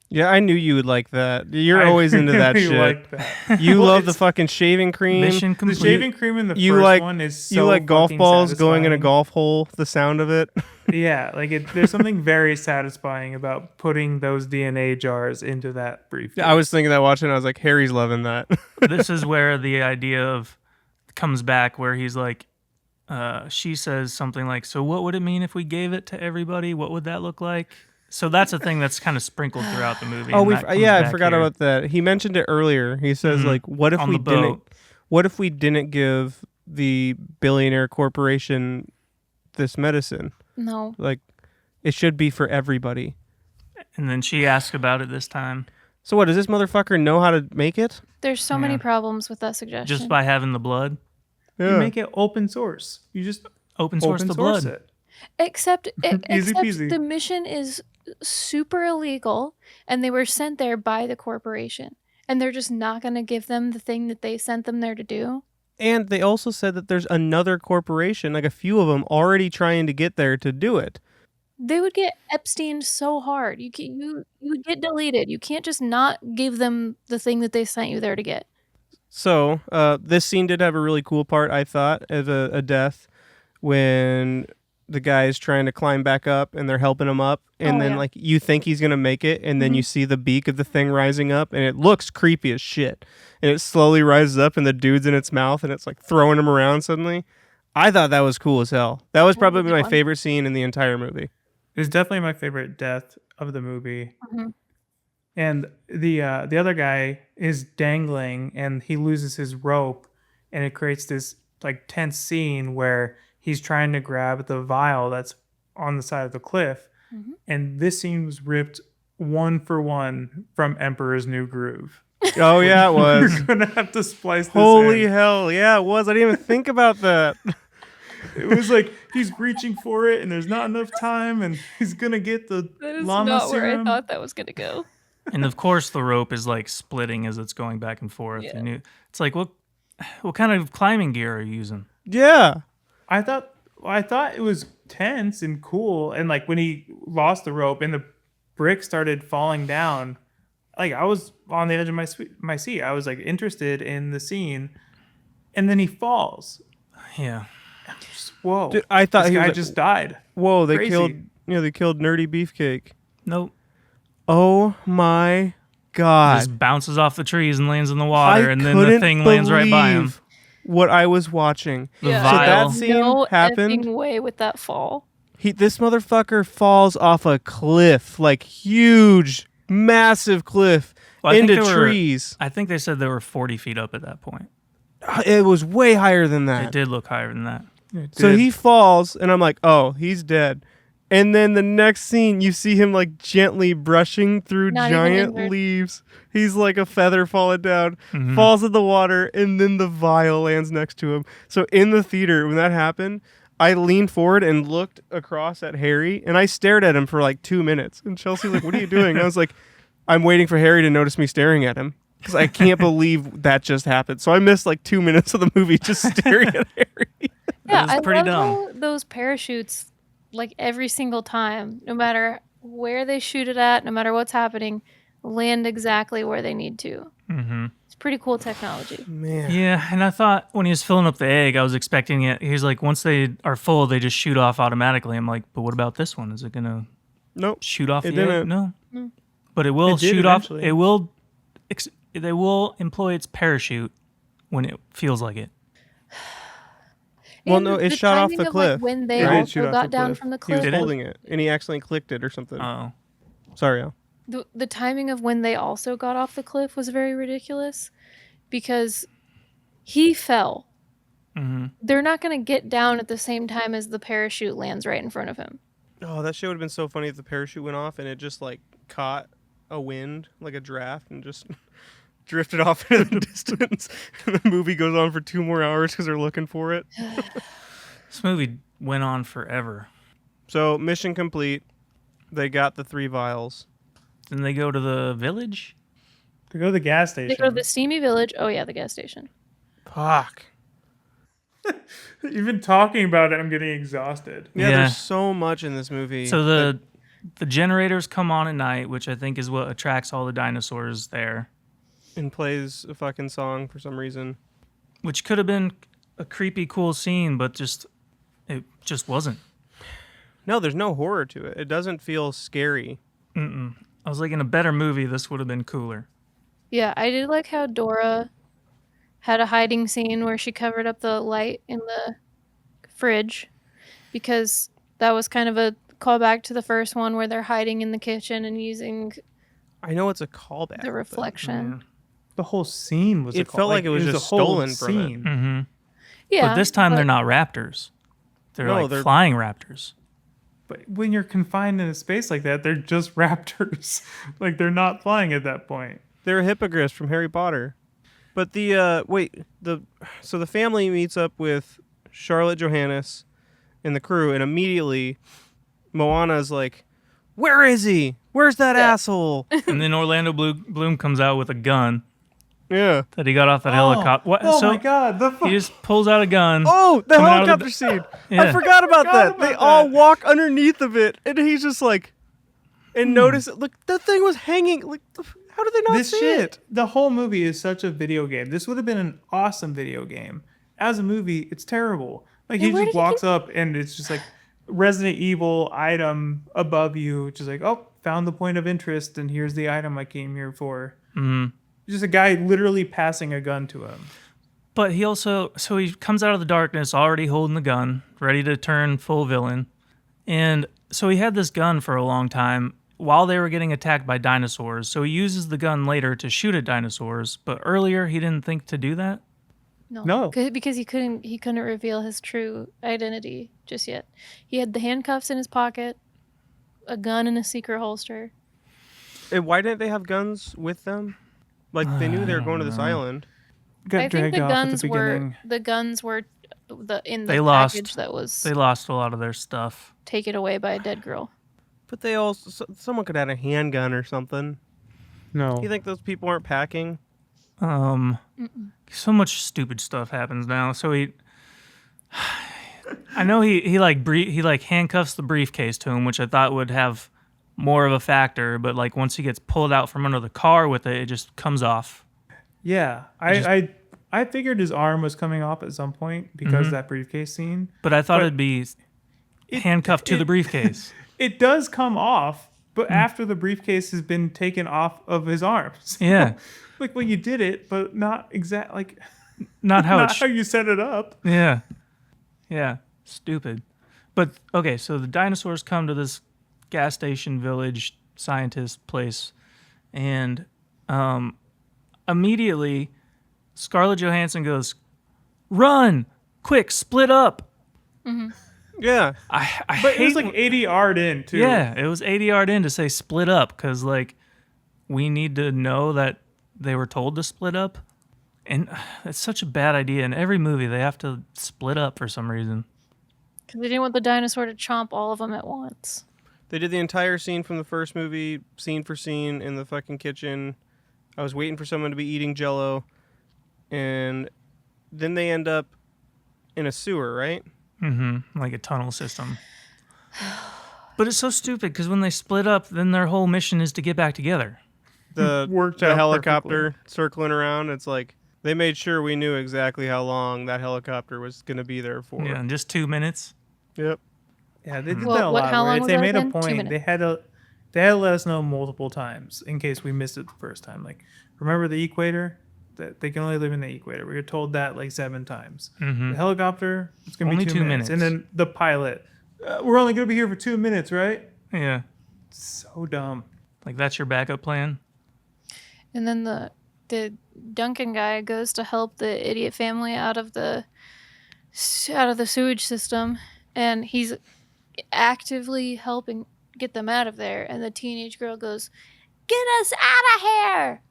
Yeah, I knew you would like that. You're always into that really shit. like that. You Well, love the it's- fucking shaving cream. Mission The complete. shaving cream in the You first like- one is so You like golf fucking balls going in a satisfying. golf hole, the sound of it. Yeah, like there's something very satisfying about putting those DNA jars into that briefcase. I was thinking that watching, I was like, Harry's loving that. This is where the idea of comes back, where he's like, she says something like, "So what would it mean if we gave it to everybody? What would that look like?" So that's a thing that's kind of sprinkled throughout the movie. Oh, and that comes I back forgot here. about that. He mentioned it earlier. He says like, what if On we the didn't? boat. What if we didn't give the billionaire corporation this medicine? No. Like, it should be for everybody. And then she asked about it this time, So what, does this motherfucker know how to make it? There's so many Yeah. problems with that suggestion. just by having the blood. You make it open source. You just Open source open the source blood. it. Except Easy peasy. the mission is super illegal, and they were sent there by the corporation, and they're just not going to give them the thing that they sent them there to do. And they also said that there's another corporation, like a few of them, already trying to get there to do it. They would get Epstein so hard. You would get deleted. You can't just not give them the thing that they sent you there to get. So this scene did have a really cool part, I thought, as a death, when the guy is trying to climb back up and they're helping him up, and Oh, then yeah. like you think he's gonna make it, and then you see the beak of the thing rising up, and it looks creepy as shit, and it slowly rises up, and the dude's in its mouth, and it's like throwing him around suddenly. I thought that was cool as hell. That was probably good my one. favorite scene in the entire movie. It's definitely my favorite death of the movie. Mhm. And the other guy is dangling, and he loses his rope, and it creates this like tense scene where he's trying to grab the vial that's on the side of the cliff. And this scene was ripped one for one from Emperor's New Groove. Oh yeah, it was. We're gonna have to splice this Holy in. hell, yeah, it was. I didn't even think about that. It was like he's reaching for it, and there's not enough time, and he's gonna get the That is llama not where I serum. thought that was going to go. And of course, the rope is like splitting as it's going back and forth. Yeah. And it's like, what kind of climbing gear are you using? Yeah. I thought it was tense and cool, and like when he lost the rope and the brick started falling down, like I was on the edge of my seat. I was like interested in the scene, and then he falls. Yeah. Just, whoa! Dude, I thought this he was guy like, just died. whoa, they Crazy. killed Nerdy Beefcake. Nope. Oh my god. Just bounces off the trees and lands in the water, I and then the couldn't thing lands right by him. believe what I was watching. The Yeah. So vial. that scene No happened. effing way with that fall. This motherfucker falls off a cliff, like huge, massive cliff, Well, I think into they were- trees. I think they said they were 40 feet up at that point. It was way higher than It that. did look higher than that. So Did- he falls, and I'm like, oh, he's dead. And then the next scene, you see him like gently brushing through Not even giant injured. leaves. He's like a feather falling down, Mm-hmm. falls in the water, and then the vial lands next to him. So in the theater, when that happened, I leaned forward and looked across at Harry, and I stared at him for like 2 minutes. And Chelsea's like, what are you doing? I was like, I'm waiting for Harry to notice me staring at him, because I can't believe that just happened. So I missed like 2 minutes of the movie just staring at Harry. Yeah, was I pretty love how those parachutes, like every single time, no matter where they shoot it at, no matter what's happening, land exactly where they need to. Mm-hmm. It's pretty cool technology. Man. Yeah, and I thought when he was filling up the egg, I was expecting it. He's like, once they are full, they just shoot off automatically. I'm like, but what about this one? Is it gonna Nope. shoot off It the egg? didn't. No. But it will It did shoot off. eventually. It will. They will employ its parachute when it feels like it. Well, And no, it the shot off timing the of, like, cliff. when they It did also shoot off got the down cliff. from the He was cliff. Did it? holding it, and he accidentally clicked it or something. Oh. Sorry, Al. The timing of when they also got off the cliff was very ridiculous because he fell. Mm-hmm. They're not going to get down at the same time as the parachute lands right in front of him. Oh, that shit would have been so funny if the parachute went off and it just like caught a wind, like a draft, and just drifted off into the distance. And the movie goes on for 2 more hours because they're looking for it. This movie went on forever. So mission complete. They got the 3 vials. Then they go to the village. To go to the gas They station. go to the steamy village. Oh yeah, the gas station. Fuck. Even talking about it, I'm getting exhausted. Yeah, Yeah. there's so much in this movie. So the generators come on at night, which I think is what attracts all the dinosaurs there. and plays a fucking song for some reason. Which could have been a creepy, cool scene, but it just wasn't. No, there's no horror to it. It doesn't feel scary. I was like, in a better movie, this would have been cooler. Yeah, I did like how Dora had a hiding scene where she covered up the light in the fridge because that was kind of a callback to the first one where they're hiding in the kitchen and using I know it's a callback. the but reflection. The whole scene was. It felt like it was just a whole stolen from it. scene. Yeah, But this time they're not raptors. They're No, like they're- flying raptors. But when you're confined in a space like that, they're just raptors. Like they're not flying at that point. They're hippogriffs from Harry Potter. But so the family meets up with Charlotte Johannes and the crew, and immediately Moana's like, "Where is he? Where's that asshole?" And then Orlando Bloom comes out with a gun Yeah. that he got off that helicopter. What? Oh So my god! he just pulls out a gun. Oh, the Coming out of helicopter the- scene. Yeah. I forgot about that. about They that. all walk underneath of it, and he's just like, and notice it. Look, that thing was hanging. Like, how did they not This see shit, it? the whole movie is such a video game. This would have been an awesome video game. As a movie, it's terrible. Like Yeah, he where just did he walks up and it's just like Resident Evil item above you, just like, oh, found the point of interest, and here's the item I came here for. Just a guy literally passing a gun to him. But he also, so he comes out of the darkness already holding the gun, ready to turn full villain. And so he had this gun for a long time while they were getting attacked by dinosaurs. So he uses the gun later to shoot at dinosaurs. But earlier he didn't think to do that. No. because he couldn't reveal his true identity just yet. He had the handcuffs in his pocket, a gun in a secret holster. And why didn't they have guns with them? Like they knew they were going to this island. Got I think dragged the off at guns the were beginning. in the They lost. package that was They lost a lot of their stuff. taken away by a dead girl. But they also, someone could have had a handgun or something. No. You think those people aren't packing? So much stupid stuff happens now. So I know he handcuffs the briefcase to him, which I thought would have more of a factor. But like once he gets pulled out from under the car with it, it just comes off. Yeah. I figured his arm was coming off at some point because of that briefcase scene. But I thought But it'd be handcuffed to the briefcase. It does come off, but after the briefcase has been taken off of his arms. Yeah. Like, well, you did it, but not like Not how not it's how you set it up. Yeah. Yeah. Stupid. But okay, so the dinosaurs come to this gas station village scientist place, and immediately Scarlett Johansson goes, "Run! Quick, split up!" Yeah. I But hate it was like 80 yard in too. Yeah, it was 80 yard in to say split up because like we need to know that they were told to split up. And it's such a bad idea. In every movie, they have to split up for some reason. Because they didn't want the dinosaur to chomp all of them at once. They did the entire scene from the first movie, scene for scene, in the fucking kitchen. I was waiting for someone to be eating Jell-O. And then they end up in a sewer, right? Like a tunnel system. But it's so stupid because when they split up, then their whole mission is to get back together. The, Worked the out helicopter circling around. It's like they made sure we knew exactly how long that helicopter was going to be there for. Yeah, in just 2 minutes. Yep. Yeah, they did Well, that a lot. how where long if was they that made a again? 2 point, minutes. they had to let us know multiple times in case we missed it the first time. Like, remember the equator? That they can only live in the equator. We were told that like 7 times. The helicopter, it's gonna Only be 2 2 minutes. And minutes. then the pilot, we're only gonna be here for 2 minutes, right? Yeah. So dumb. Like that's your backup plan. And then the Duncan guy goes to help the idiot family out of the sewage system, and he's actively helping get them out of there. And the teenage girl goes, "Get us out of here!"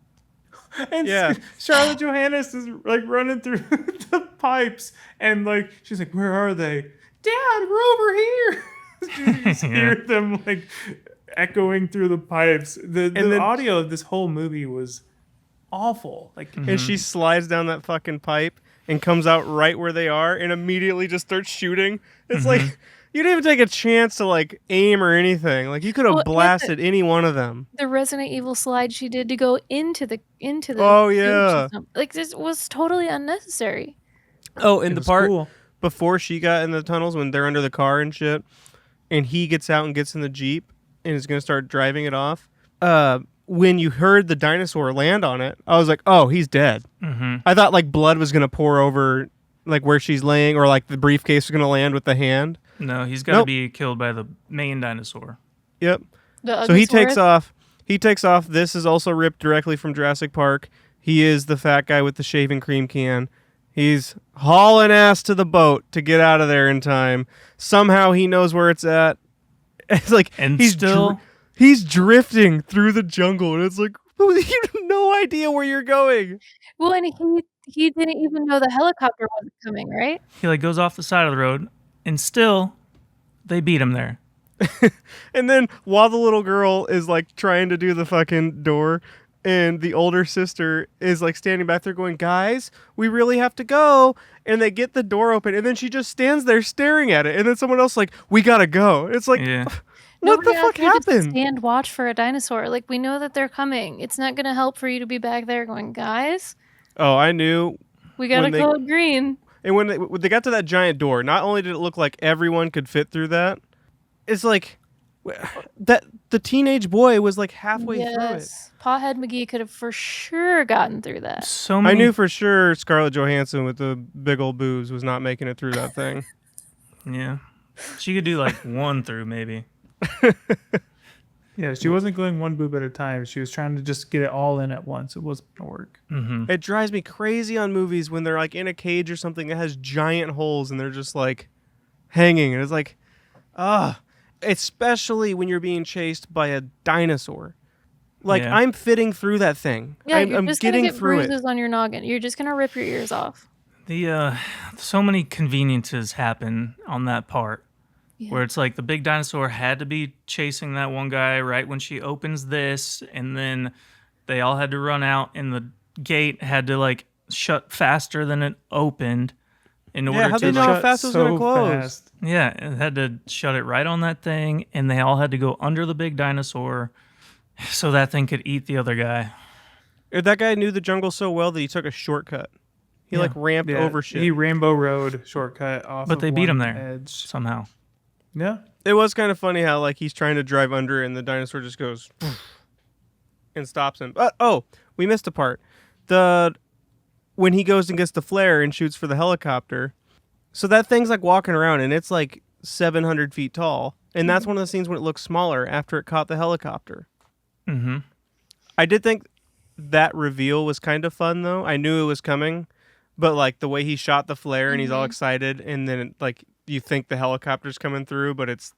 And Yeah. Charlotte Johannes is like running through the pipes, and like she's like, "Where are they, Dad? We're over here." You just hear them like echoing through the pipes. The audio of this whole movie was awful. Like, And she slides down that fucking pipe and comes out right where they are and immediately just starts shooting. It's like you didn't even take a chance to like aim or anything. Like you could have blasted any one of them. The Resident Evil slide she did to go into the Oh, yeah. like this was totally unnecessary. Oh, and it the was part cool. before she got in the tunnels when they're under the car and shit, and he gets out and gets in the Jeep and is gonna start driving it off. When you heard the dinosaur land on it, I was like, oh, he's dead. I thought like blood was gonna pour over like where she's laying, or like the briefcase was gonna land with the hand. No, he's got to be killed by the main dinosaur. Yep. The So he takes Uglisaurus? off. He takes off. This is also ripped directly from Jurassic Park. He is the fat guy with the shaving cream can. He's hauling ass to the boat to get out of there in time. Somehow he knows where it's at. It's like And he's still- he's drifting through the jungle, and it's like you have no idea where you're going. Well, and he didn't even know the helicopter wasn't coming, right? He like goes off the side of the road, and still they beat him there. And then while the little girl is like trying to do the fucking door, and the older sister is like standing back there going, guys, we really have to go. And they get the door open, and then she just stands there staring at it. And then someone else like, we gotta go. It's like, Yeah. what the Nobody fuck asked you to happened? stand watch for a dinosaur. Like, we know that they're coming. It's not going to help for you to be back there going, guys, Oh, I knew. we got to When they- go green. And when they got to that giant door, not only did it look like everyone could fit through that, it's like that the teenage boy was like halfway through it. Yes. Pothead McGee could have for sure gotten through that. So I many. knew for sure Scarlett Johansson with the big old boobs was not making it through that thing. Yeah, she could do like one through maybe. Yeah, she wasn't going one boob at a time. She was trying to just get it all in at once. It wasn't gonna work. It drives me crazy on movies when they're like in a cage or something that has giant holes and they're just like hanging. And it's like, especially when you're being chased by a dinosaur. Like Yeah. I'm fitting through that thing. Yeah, I'm you're just going getting to get through it. bruises on your noggin. You're just going to rip your ears off. The so many conveniences happen on that part. Yeah. Where it's like the big dinosaur had to be chasing that one guy right when she opens this, and then they all had to run out, and the gate had to like shut faster than it opened in order how'd to they know like, how fast it was gonna close? Fast. yeah, it had to shut it right on that thing, and they all had to go under the big dinosaur so that thing could eat the other guy. That guy knew the jungle so well that he took a shortcut. He like ramped Yeah, over shit. he Rainbow Road shortcut off. But of they beat him one there Edge. somehow. Yeah, It was kind of funny how like he's trying to drive under and the dinosaur just goes and stops him. We missed a part. When he goes and gets the flare and shoots for the helicopter. So that thing's like walking around and it's like 700 feet tall. And that's one of the scenes when it looks smaller after it caught the helicopter. Mm-hmm. I did think that reveal was kind of fun though. I knew it was coming, but like the way he shot the flare and he's all excited and then like you think the helicopter's coming through, but it's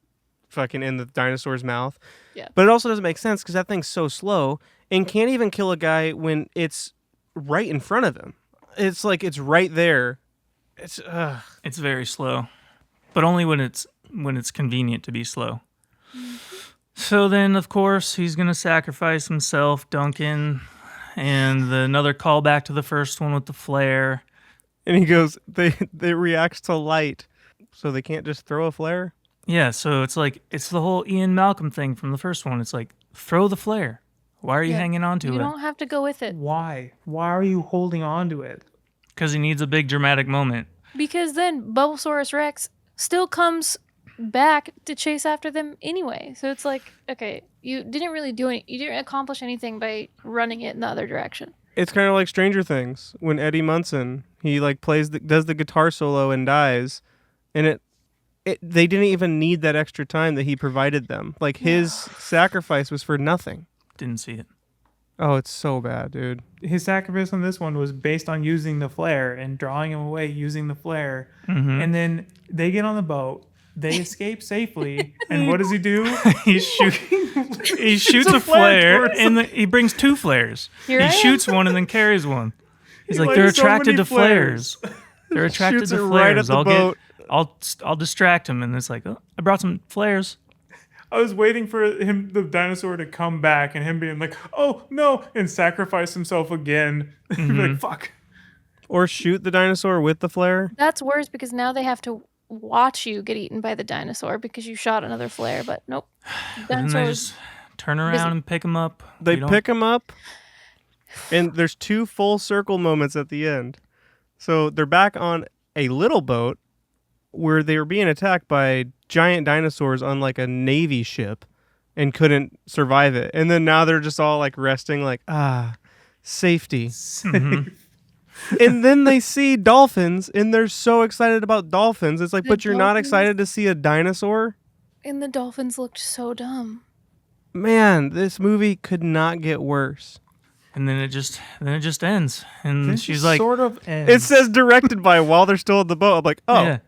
fucking in the dinosaur's mouth. Yeah. But it also doesn't make sense because that thing's so slow and can't even kill a guy when it's right in front of him. It's like it's right there. It's It's very slow, but only when it's convenient to be slow. So then, of course, he's gonna sacrifice himself, Duncan, and another callback to the first one with the flare. and he goes they react to light, so they can't just throw a flare. Yeah, so it's like it's the whole Ian Malcolm thing from the first one. It's like throw the flare. Why are you Yeah, hanging on to You it? don't have to go with it. why? Why are you holding on to it? Because he needs a big dramatic moment. Because then Bulbasaurus Rex still comes back to chase after them anyway. So it's like, okay, you didn't really do any, you didn't accomplish anything by running it in the other direction. It's kind of like Stranger Things when Eddie Munson he like does the guitar solo and dies, and they didn't even need that extra time that he provided them. Like his sacrifice was for nothing. Didn't see it. Oh, it's so bad, dude. His sacrifice on this one was based on using the flare and drawing him away using the flare. Mm-hmm. And then they get on the boat. They escape safely. And what does he do? He shoots a flare, and he brings two flares. Here He I am. shoots one and then carries one. He's like, likes they're so attracted many to flares. They're attracted Shoots to it right at flares. the I'll boat. I'll distract him, and it's like, oh, I brought some flares. I was waiting for the dinosaur to come back and him being like, oh no, and sacrifice himself again. Like, fuck. Or shoot the dinosaur with the flare. That's worse because now they have to watch you get eaten by the dinosaur because you shot another flare. But nope, And dinosaur they was just turn around and pick him up. They We don't- pick him up, and there's 2 full circle moments at the end. So they're back on a little boat where they were being attacked by giant dinosaurs on like a Navy ship and couldn't survive it. And then now they're just all like resting, like, safety. And then they see dolphins, and they're so excited about dolphins. It's like, The but you're not dolphins? excited to see a dinosaur? and the dolphins looked so dumb. Man, this movie could not get worse. And then it just ends. And This she's is like, sort of ends. It says directed by while they're still at the boat. I'm like, oh. yeah.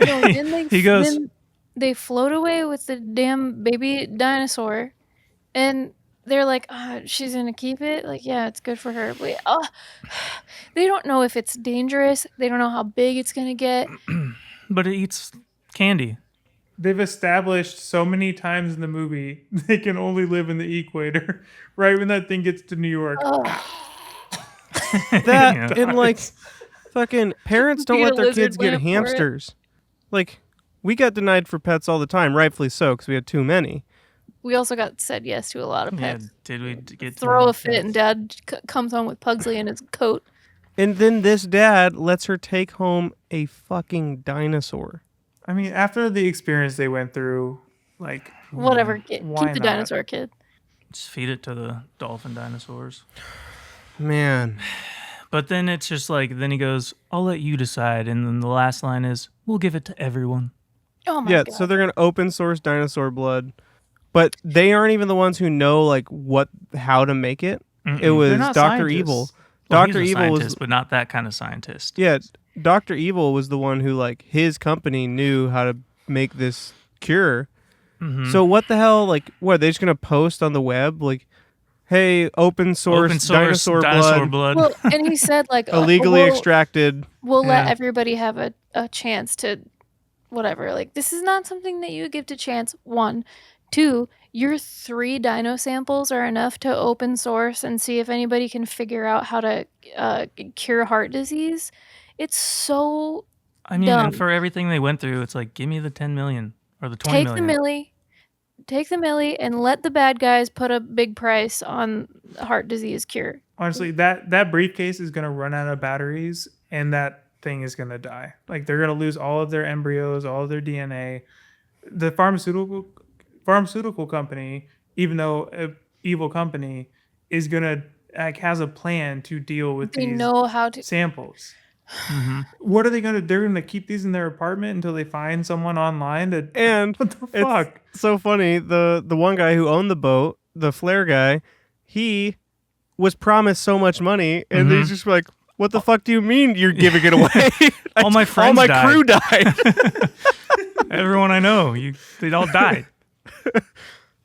No, then He goes- then they float away with the damn baby dinosaur, and they're like, she's gonna keep it. Like, yeah, it's good for her. But they don't know if it's dangerous. They don't know how big it's gonna get. But it eats candy. They've established so many times in the movie they can only live in the equator. Right when that thing gets to New York. That Yeah. and like fucking parents don't Get let a their lizard kids get lamp for it. hamsters. Like, we got denied for pets all the time, rightfully so, because we had too many. We also got said yes to a lot of Yeah, pets. did we get Throw a to fit, and Dad comes home with Pugsley in his coat. And then this dad lets her take home a fucking dinosaur. I mean, after the experience they went through, like, Whatever, keep why the not? dinosaur kid. just feed it to the dolphin dinosaurs? Man. But then it's just like, then he goes, I'll let you decide. And then the last line is, we'll give it to everyone. Oh my Yeah, god! so they're going to open source dinosaur blood. But they aren't even the ones who know like how to make it. It was They're not Dr. scientists. Evil. Well, Dr. he's a Evil was scientist, but not that kind of scientist. Yeah, Dr. Evil was the one who, like, his company knew how to make this cure. So what the hell, like, what, are they just going to post on the web? Like, hey, open source dinosaur blood, Well, and he said like illegally we'll, extracted. We'll let Yeah. everybody have a chance to whatever. Like, this is not something that you give to chance. 1, 2, your 3 dino samples are enough to open source and see if anybody can figure out how to cure heart disease. It's so I mean, dumb. and for everything they went through, it's like, give me the 10 million or the 20 take million. the milli and let the bad guys put a big price on heart disease cure. honestly, that briefcase is going to run out of batteries and that thing is going to die. Like, they're going to lose all of their embryos, all of their DNA. The pharmaceutical company, even though an evil company, is going to has a plan to deal with They these know how to. samples. What are they going to do? They're going to keep these in their apartment until they find someone online to. And What the it's fuck? so funny. The one guy who owned the boat, the flare guy, he was promised so much money, and he's just like, what the fuck do you mean you're giving it away? All my friends all my died. crew died. Everyone I know, they all died.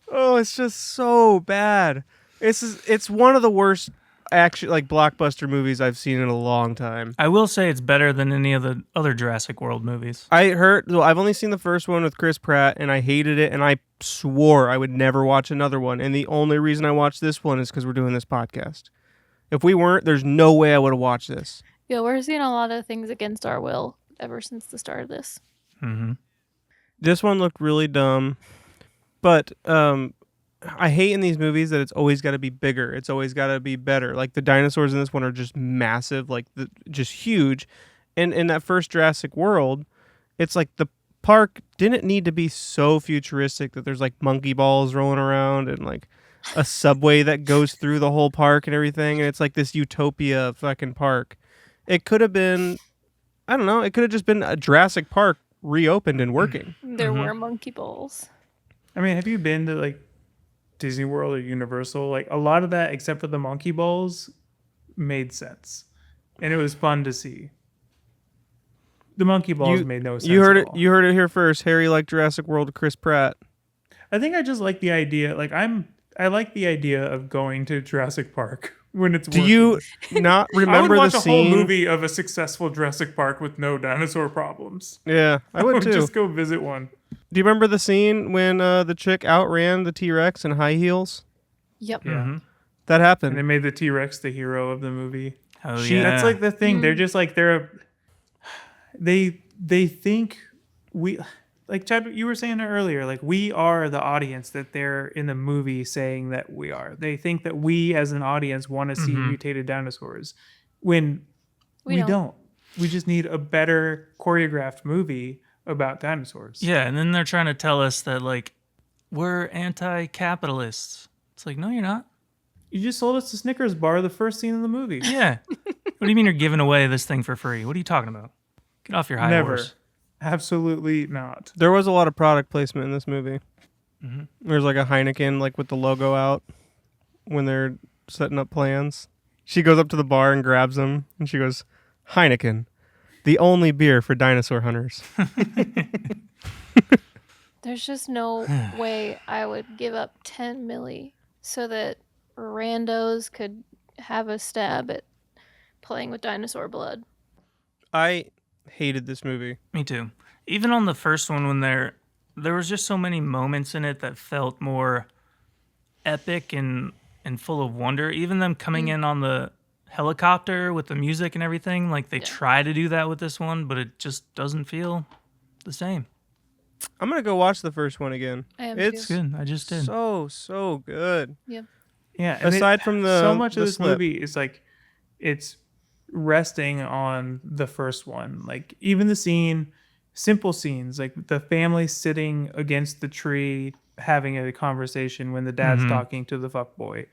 Oh, it's just so bad. It's one of the worst action, like, blockbuster movies I've seen in a long time. I will say it's better than any of the other Jurassic World movies. I've only seen the first one with Chris Pratt, and I hated it, and I swore I would never watch another one. And the only reason I watched this one is because we're doing this podcast. If we weren't, there's no way I would have watched this. Yeah, we're seeing a lot of things against our will ever since the start of this. This one looked really dumb, but I hate in these movies that it's always got to be bigger. It's always got to be better. Like, the dinosaurs in this one are just massive, like just huge. And in that first Jurassic World, it's like the park didn't need to be so futuristic that there's like monkey balls rolling around and like a subway that goes through the whole park and everything. And it's like this utopia fucking park. It could have been, I don't know, it could have just been a Jurassic Park reopened and working. There were monkey balls. I mean, have you been to like Disney World or Universal? Like, a lot of that, except for the monkey balls, made sense, and it was fun to see. The monkey balls made no sense. You heard at it. all. You heard it here first. Harry liked Jurassic World with Chris Pratt. I think I just like the idea. Like, I like the idea of going to Jurassic Park when it's Do working. you not I would remember watch the a whole scene? movie of a successful Jurassic Park with no dinosaur problems. Yeah, I would too. Just go visit one. Do you remember the scene when the chick outran the T-Rex in high heels? Yep. Yeah. That happened. And they made the T-Rex the hero of the movie. Oh yeah. That's like the thing. They're just like they think we, like Chad, you were saying it earlier, like we are the audience that they're in the movie saying that we are. They think that we as an audience want to see mutated dinosaurs when we don't. We just need a better choreographed movie about dinosaurs. Yeah, and then they're trying to tell us that like we're anti-capitalists. It's like, no, you're not. You just sold us the Snickers bar the first scene of the movie. Yeah. What do you mean you're giving away this thing for free? What are you talking about? Get off your high Never. horse. Absolutely not. There was a lot of product placement in this movie. There's like a Heineken, like with the logo out when they're setting up plans. She goes up to the bar and grabs them, and she goes, "Heineken, the only beer for dinosaur hunters." There's just no way I would give up 10 milli so that randos could have a stab at playing with dinosaur blood. I hated this movie. Me too. Even on the first one, when there was just so many moments in it that felt more epic and full of wonder. Even them coming in on the helicopter with the music and everything, like they try to do that with this one, but it just doesn't feel the same. I'm gonna go watch the first one again. I am It's too. Good. I just did. so good. Yep. Yeah. and Aside from the so much the of this slip. movie is like it's resting on the first one. Like even the scene, simple scenes, like the family sitting against the tree having a conversation when the dad's talking to the fuckboy.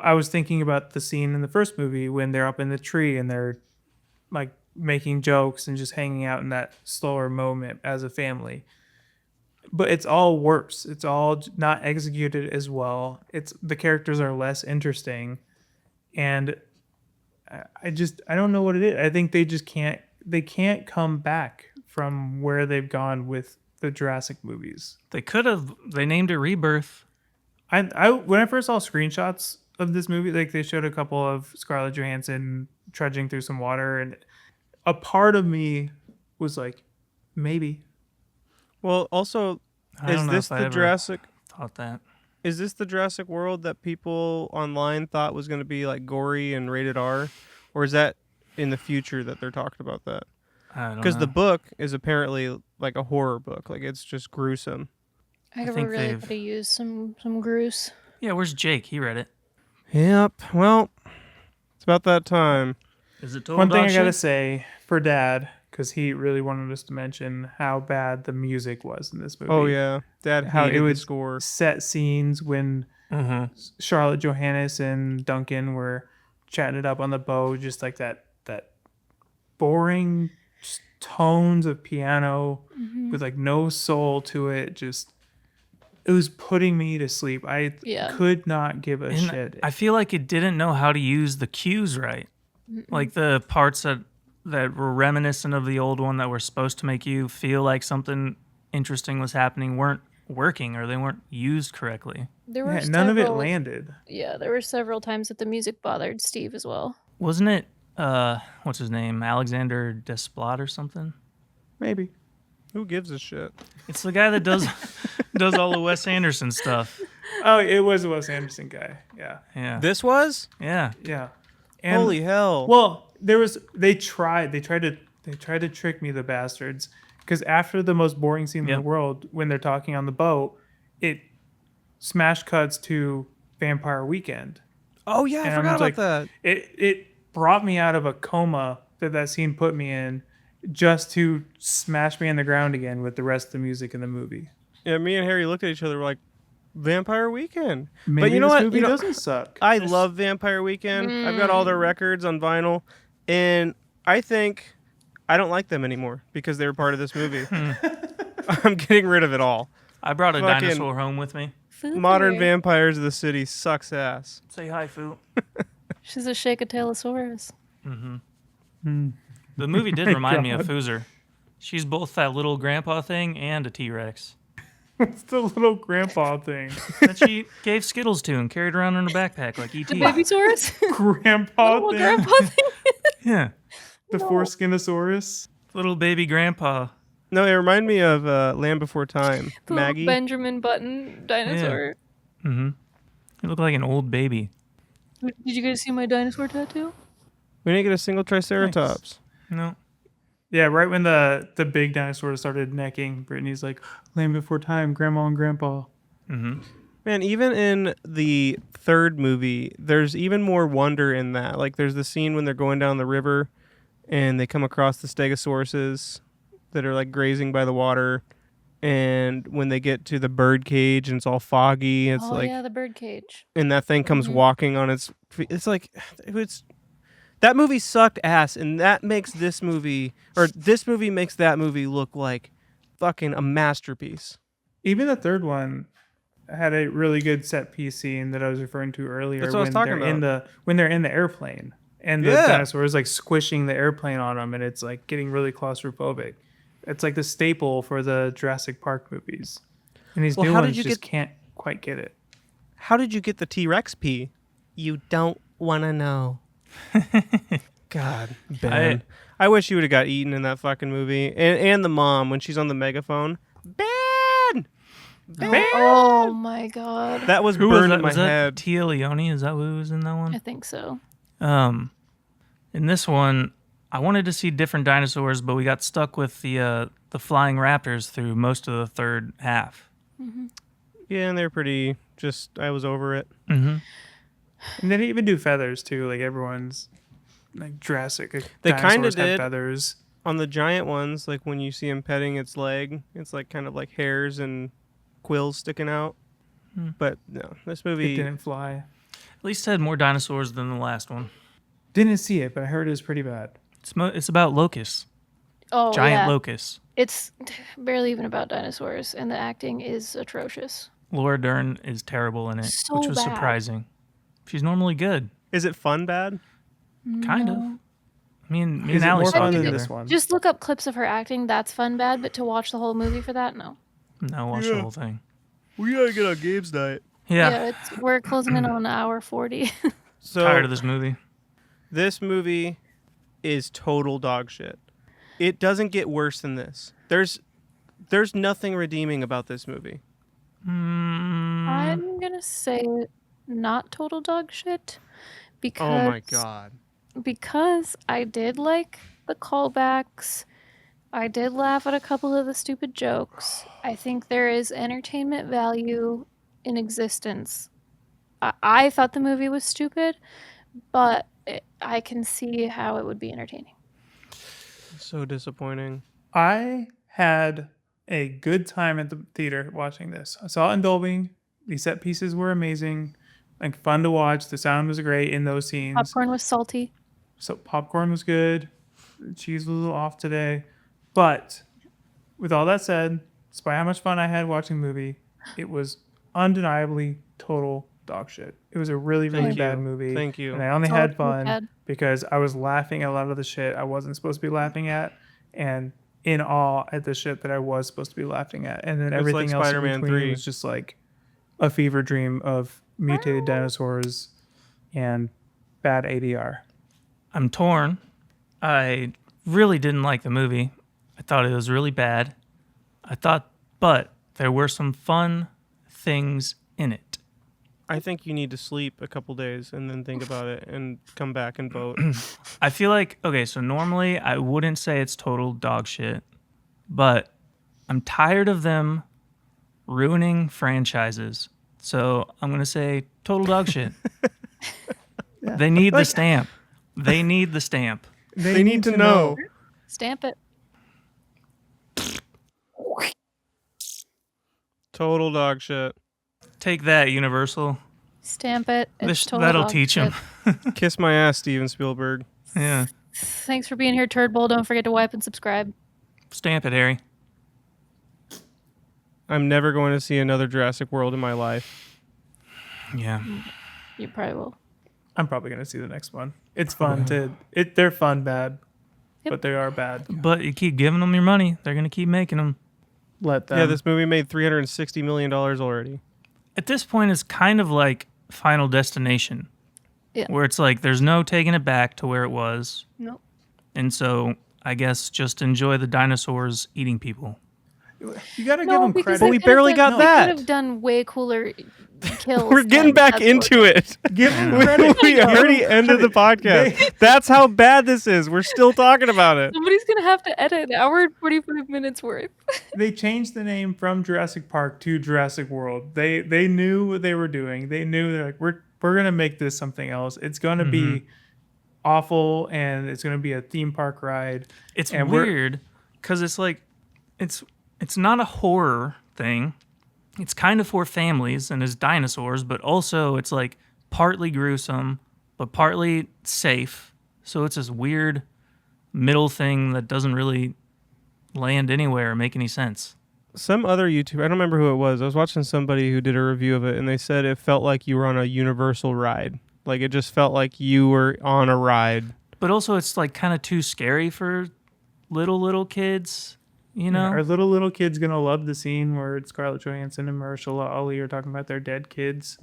I was thinking about the scene in the first movie when they're up in the tree and they're like making jokes and just hanging out in that slower moment as a family. But it's all worse. It's all not executed as well. It's the characters are less interesting, and I don't know what it is. I think they just can't come back from where they've gone with the Jurassic movies. They could have. They named it Rebirth. I when I first saw screenshots of this movie, like they showed a couple of Scarlett Johansson trudging through some water, and a part of me was like, maybe. Well, also, I is don't know this if I the ever Jurassic? thought that. Is this the Jurassic World that people online thought was going to be like gory and rated R, or is that in the future that they're talking about that? I don't know. Because the book is apparently like a horror book, like it's just gruesome. I could think really they've- could have used some gruce. Yeah, where's Jake? He read it. Yep. Well, it's about that time. Is it total One thing dog I gotta shit? say for Dad, because he really wanted us to mention how bad the music was in this movie. Oh yeah, Dad How hated it the would score. set scenes when Charlotte Johannes and Duncan were chatting it up on the boat, just like that boring just tones of piano with like no soul to it. Just it was putting me to sleep. I Yeah. could not give a And shit. I feel like it didn't know how to use the cues right. Like the parts that were reminiscent of the old one that were supposed to make you feel like something interesting was happening weren't working, or they weren't used correctly. There were Yeah, none of it several- landed. Yeah, there were several times that the music bothered Steve as well. Wasn't it what's his name? Alexander Desplat or something? Maybe. Who gives a shit? It's the guy that does all the Wes Anderson stuff. Oh, it was a Wes Anderson guy. Yeah. Yeah. This was? Yeah. Yeah. And, Holy hell! Well, they tried to trick me, the bastards, because after the most boring scene in Yep. the world, when they're talking on the boat, it smash cuts to Vampire Weekend. oh yeah, I And forgot I'm about like, that. It brought me out of a coma that scene put me in, just to smash me on the ground again with the rest of the music in the movie. Yeah, me and Harry looked at each other we're like, Vampire Weekend. Maybe but you know this what? movie You know, doesn't suck. I love Vampire Weekend. I've got all their records on vinyl, and I think I don't like them anymore because they were part of this movie. I'm getting rid of it all. I brought a Fucking- dinosaur home with me. Modern Vampires of the City sucks ass. Say hi, Foo. She's a Shakatalosaurus. The movie did remind me of Foozer. She's both that little grandpa thing and a T-Rex. What's the little grandpa thing? that she gave Skittles to and carried around in her backpack like E.T. The Babysaurus? Grandpa Little thing? grandpa thing? Yeah, The Foreskinosaurus? little baby grandpa. No, it reminded me of Land Before Time. The Maggie. little Benjamin Button dinosaur. Mm-hmm. You look like an old baby. Did you guys see my dinosaur tattoo? We didn't get a single Triceratops. No. Yeah, right when the big dinosaur started necking, Brittany's like, Land Before Time, Grandma and Grandpa. Mm-hmm. Man, even in the third movie, there's even more wonder in that. Like, there's the scene when they're going down the river and they come across the stegosauruses that are like grazing by the water. And when they get to the bird cage and it's all foggy, it's Oh like, yeah, the bird cage. and that thing comes Mhm. walking on its feet. It's like, it's that movie sucked ass, and that makes this movie makes that movie look like fucking a masterpiece. Even the third one had a really good set piece scene that I was referring to earlier. That's what I was when talking they're when they're in the airplane and the Yeah. dinosaur is like squishing the airplane on them, and it's like getting really claustrophobic. It's like the staple for the Jurassic Park movies, and these Well, new how did ones you just get- can't quite get it. How did you get the T-Rex pee? You don't want to know. God, Ben. I wish you would have got eaten in that fucking movie. And the mom, when she's on the megaphone. Ben! Ben! Oh my god. That was Who was burned that? in my Was that head. Tia Leone? Is that who was in that I one? think so. In this one, I wanted to see different dinosaurs, but we got stuck with the flying raptors through most of the third half. Yeah, and they're pretty I was over it. Mm-hmm. And they didn't even do feathers too. Like everyone's like Jurassic. They kinda dinosaurs had did. feathers. On the giant ones, like when you see him petting its leg, it's like kind of like hairs and quills sticking out. But no, this It movie. didn't fly. At least it had more dinosaurs than the last one. Didn't see it, but I heard it was pretty bad. It's about locusts, Oh giant yeah. locusts. It's barely even about dinosaurs, and the acting is atrocious. Laura Dern is terrible in it, So which was bad. surprising. She's normally good, Is it fun bad? kind of. Me and Is it Allie more saw fun it than together. this one? Just look up clips of her acting. That's fun bad, but to watch the whole movie for that, no. No, watch the whole thing. We gotta get on Gabe's diet. Yeah, We're closing in on hour 40. So tired of this movie. This movie is total dog shit. It doesn't get worse than this. There's nothing redeeming about this movie. I'm gonna say not total dog shit because Oh my god. because I did like the callbacks. I did laugh at a couple of the stupid jokes. I think there is entertainment value in existence. I thought the movie was stupid, but I can see how it would be entertaining. So disappointing. I had a good time at the theater watching this. I saw it in Dolby. The set pieces were amazing, like fun to watch. The sound was great in those scenes. Popcorn was salty. So popcorn was good. The cheese was a little off today. But with all that said, despite how much fun I had watching the movie, it was undeniably total dog shit. It was a really, really Thank bad you. movie. Thank you. And I only That's all had it was fun bad. because I was laughing at a lot of the shit I wasn't supposed to be laughing at, and in awe at the shit that I was supposed to be laughing at. And then It's everything like else in Spider-Man between 3. was just like a fever dream of mutated dinosaurs and bad ADR. I'm torn. I really didn't like the movie. I thought it was really bad. But there were some fun things in it. I think you need to sleep a couple days and then think about it and come back and vote. I feel like, okay, so normally I wouldn't say it's total dog shit, but I'm tired of them ruining franchises. So I'm going to say total dog shit. They need the stamp. They need the stamp. They need to know. Stamp it. Total dog shit. Take that, Universal. Stamp it. It's total That'll dog teach shit. them. Kiss my ass, Steven Spielberg. Yeah. Thanks for being here, Turd Bowl. Don't forget to wipe and subscribe. Stamp it, Harry. I'm never going to see another Jurassic World in my life. Yeah. You probably will. I'm probably gonna see the next one. It's fun they're fun bad, Yep. but they are bad. But you keep giving them your money, they're going to keep making them. let them. Yeah, this movie made $360 million already. At this point, it's kind of like Final Destination, Yeah. where it's like there's no taking it back to where it was. Nope. And so I guess just enjoy the dinosaurs eating people. You gotta give No, them because credit. But we barely got They that. could have done way cooler kills. We're getting than back that's into what- it. Give them We credit. already ended the podcast. That's how bad this is. We're still talking about it. Somebody's gonna have to edit an hour and 45 minutes worth. They changed the name from Jurassic Park to Jurassic World. They knew what they were doing. They knew they're like, we're gonna make this something else. It's gonna be awful, and it's gonna be a theme park ride. It's And we're- weird because it's like it's not a horror thing. It's kind of for families and it's dinosaurs, but also it's like partly gruesome, but partly safe. So it's this weird middle thing that doesn't really land anywhere or make any sense. Some other YouTuber, I don't remember who it was. I was watching somebody who did a review of it, and they said it felt like you were on a Universal ride. Like it just felt like you were on a ride. But also it's like kind of too scary for little kids, you know? Are little kids gonna love the scene where Scarlett Johansson and Mahershala Ali are talking about their dead kids?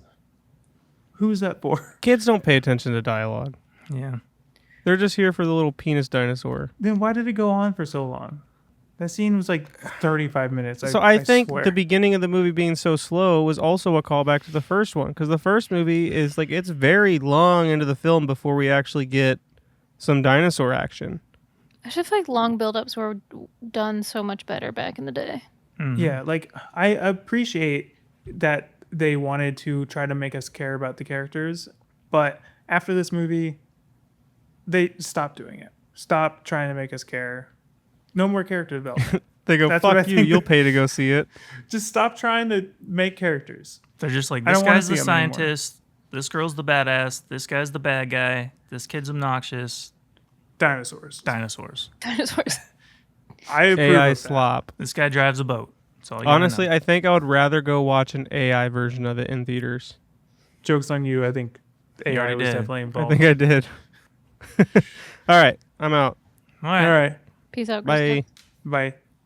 Who's that for? Kids don't pay attention to dialogue. Yeah. They're just here for the little penis dinosaur. Then why did it go on for so long? That scene was like 35 minutes. So I think swear. the beginning of the movie being so slow was also a callback to the first one, because the first movie is like it's very long into the film before we actually get some dinosaur action. I just feel like long build-ups were done so much better back in the day. Yeah, like I appreciate that they wanted to try to make us care about the characters, but after this movie, they stopped doing it. Stop trying to make us care. No more character development. They go, That's what I fuck you, think you'll that- pay to go see it. Just stop trying to make characters. They're just like, I this don't wanna guy's the see 'em anymore. scientist, this girl's the badass, this guy's the bad guy, this kid's obnoxious, Dinosaurs. dinosaurs. Dinosaurs. I approve AI of that. slop. This guy drives a boat. That's all you gotta Honestly, know. I think I would rather go watch an AI version of it in theaters. Joke's on you. I think AI already was did. definitely I involved. think I did. All right, I'm out. All right. All right. Peace out, Bye. Krista. Bye.